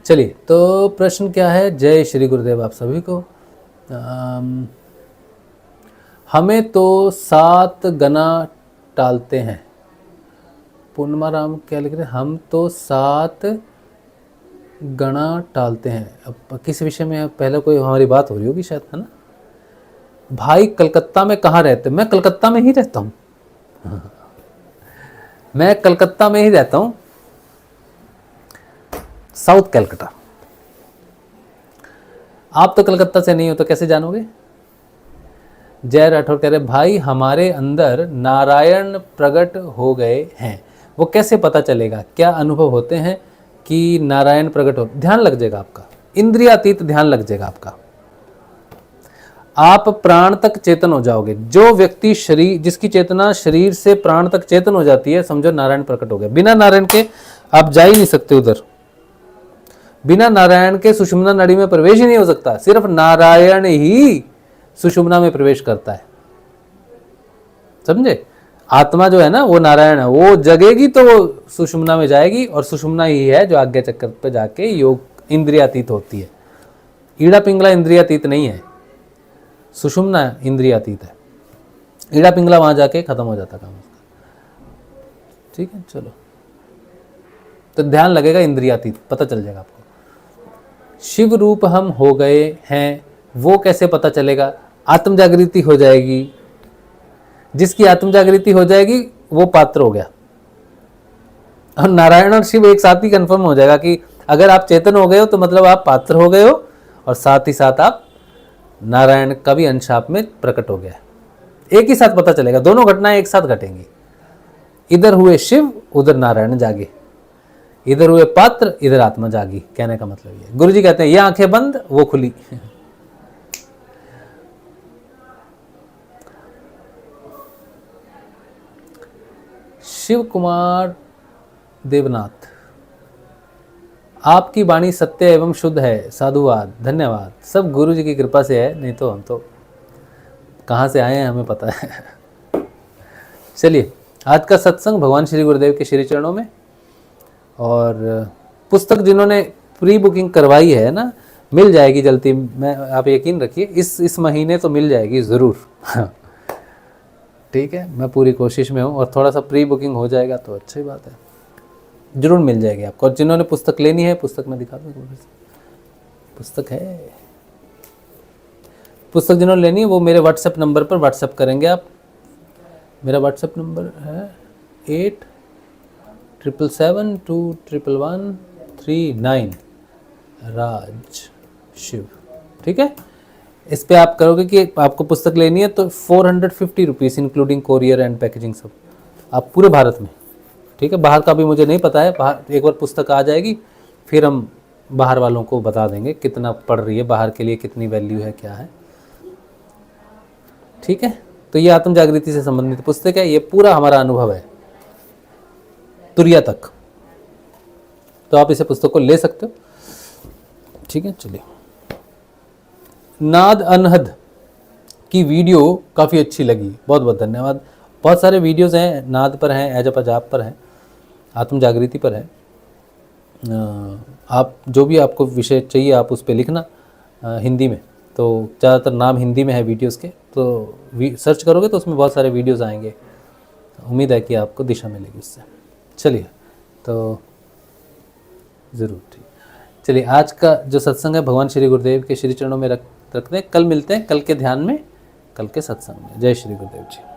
चलिए, तो प्रश्न क्या है? जय श्री गुरुदेव आप सभी को। हमें तो 7 गना टालते हैं। पूर्णिमा राम क्या लिख रहे हैं? हम तो 7 गणा टालते हैं। अब किस विषय में? पहले कोई हमारी बात हो रही होगी शायद, है ना। भाई कलकत्ता में कहाँ रहते? मैं कलकत्ता में ही रहता हूँ। मैं कलकत्ता में ही रहता हूँ, साउथ कलकत्ता। आप तो कलकत्ता से नहीं हो तो कैसे जानोगे? जय राठौर कह रहे भाई हमारे अंदर नारायण प्रकट हो गए हैं, वो कैसे पता चलेगा? क्या अनुभव होते हैं कि नारायण प्रकट हो? ध्यान लग जाएगा आपका, इंद्रियातीत ध्यान लग जाएगा आपका, आप प्राण तक चेतन हो जाओगे। जो व्यक्ति शरीर, जिसकी चेतना शरीर से प्राण तक चेतन हो जाती है, समझो नारायण प्रकट हो गया। बिना नारायण के आप जा ही नहीं सकते उधर। बिना नारायण के सुषुम्ना नाड़ी में प्रवेश ही नहीं हो सकता। सिर्फ नारायण ही सुषुम्ना में प्रवेश करता है, समझे। आत्मा जो है ना, वो नारायण है, वो जगेगी तो वो सुषुम्ना में जाएगी, और सुषुम्ना ही है जो आज्ञा चक्र पे जाके योग इंद्रियातीत होती है। ईड़ा पिंगला इंद्रियातीत नहीं है, सुषुम्ना इंद्रियातीत है। ईड़ा पिंगला वहां जाके खत्म हो जाता काम उसका। ठीक है, चलो, तो ध्यान लगेगा इंद्रियातीत, पता चल जाएगा आपको। शिव रूप हम हो गए हैं, वो कैसे पता चलेगा? आत्म जागृति हो जाएगी। जिसकी आत्म जागृति हो जाएगी वो पात्र हो गया। और नारायण और शिव एक साथ ही कंफर्म हो जाएगा कि अगर आप चेतन हो गए हो तो मतलब आप पात्र हो गए हो, और साथ ही साथ आप नारायण का भी अंश आप में प्रकट हो गया है। एक ही साथ पता चलेगा, दोनों घटनाएं एक साथ घटेंगी। इधर हुए शिव, उधर नारायण जागे, इधर हुए पात्र, इधर आत्मा जागी। कहने का मतलब ये, गुरु जी कहते हैं ये आंखें बंद वो खुली। शिव कुमार देवनाथ, आपकी वाणी सत्य एवं शुद्ध है, साधुवाद, धन्यवाद। सब गुरु जी की कृपा से है, नहीं तो हम तो कहाँ से आए हैं हमें पता है। चलिए, आज का सत्संग भगवान श्री गुरुदेव के श्री चरणों में। और पुस्तक जिन्होंने प्री बुकिंग करवाई है ना, मिल जाएगी जल्दी, मैं आप यकीन रखिए, इस महीने तो मिल जाएगी ज़रूर। ठीक है, मैं पूरी कोशिश में हूँ, और थोड़ा सा प्री बुकिंग हो जाएगा तो अच्छी बात है, जरूर मिल जाएगी आपको। और जिन्होंने पुस्तक लेनी है, पुस्तक मैं दिखा दूँ, पुस्तक है, पुस्तक जिन्होंने लेनी है वो मेरे व्हाट्सएप नंबर पर व्हाट्सएप करेंगे आप। मेरा व्हाट्सएप नंबर है 8777211139 राज शिव। ठीक है, इस पे आप करोगे कि आपको पुस्तक लेनी है तो 450 rupees including courier and packaging सब, आप पूरे भारत में। ठीक है, बाहर का भी मुझे नहीं पता है, बाहर एक बार पुस्तक आ जाएगी फिर हम बाहर वालों को बता देंगे कितना पड़ रही है, बाहर के लिए कितनी वैल्यू है, क्या है। ठीक है, तो ये आत्म जागृति से संबंधित पुस्तक है, ये पूरा हमारा अनुभव है तुरिया तक, तो आप इसे पुस्तक को ले सकते हो। ठीक है, चलिए। नाद अनहद की वीडियो काफ़ी अच्छी लगी, बहुत बहुत धन्यवाद। बहुत सारे वीडियोस हैं, नाद पर हैं, एज अ जाप पर हैं, आत्म जागृति पर है। आप जो भी आपको विषय चाहिए आप उस पर लिखना हिंदी में, तो ज़्यादातर नाम हिंदी में है वीडियोस के, तो सर्च करोगे तो उसमें बहुत सारे वीडियोस आएंगे। उम्मीद है कि आपको दिशा मिलेगी उससे। चलिए, तो ज़रूर, ठीक। चलिए, आज का जो सत्संग है भगवान श्री गुरुदेव के श्री चरणों में रखते हैं। कल मिलते हैं, कल के ध्यान में, कल के सत्संग में। जय श्री गुरुदेव जी।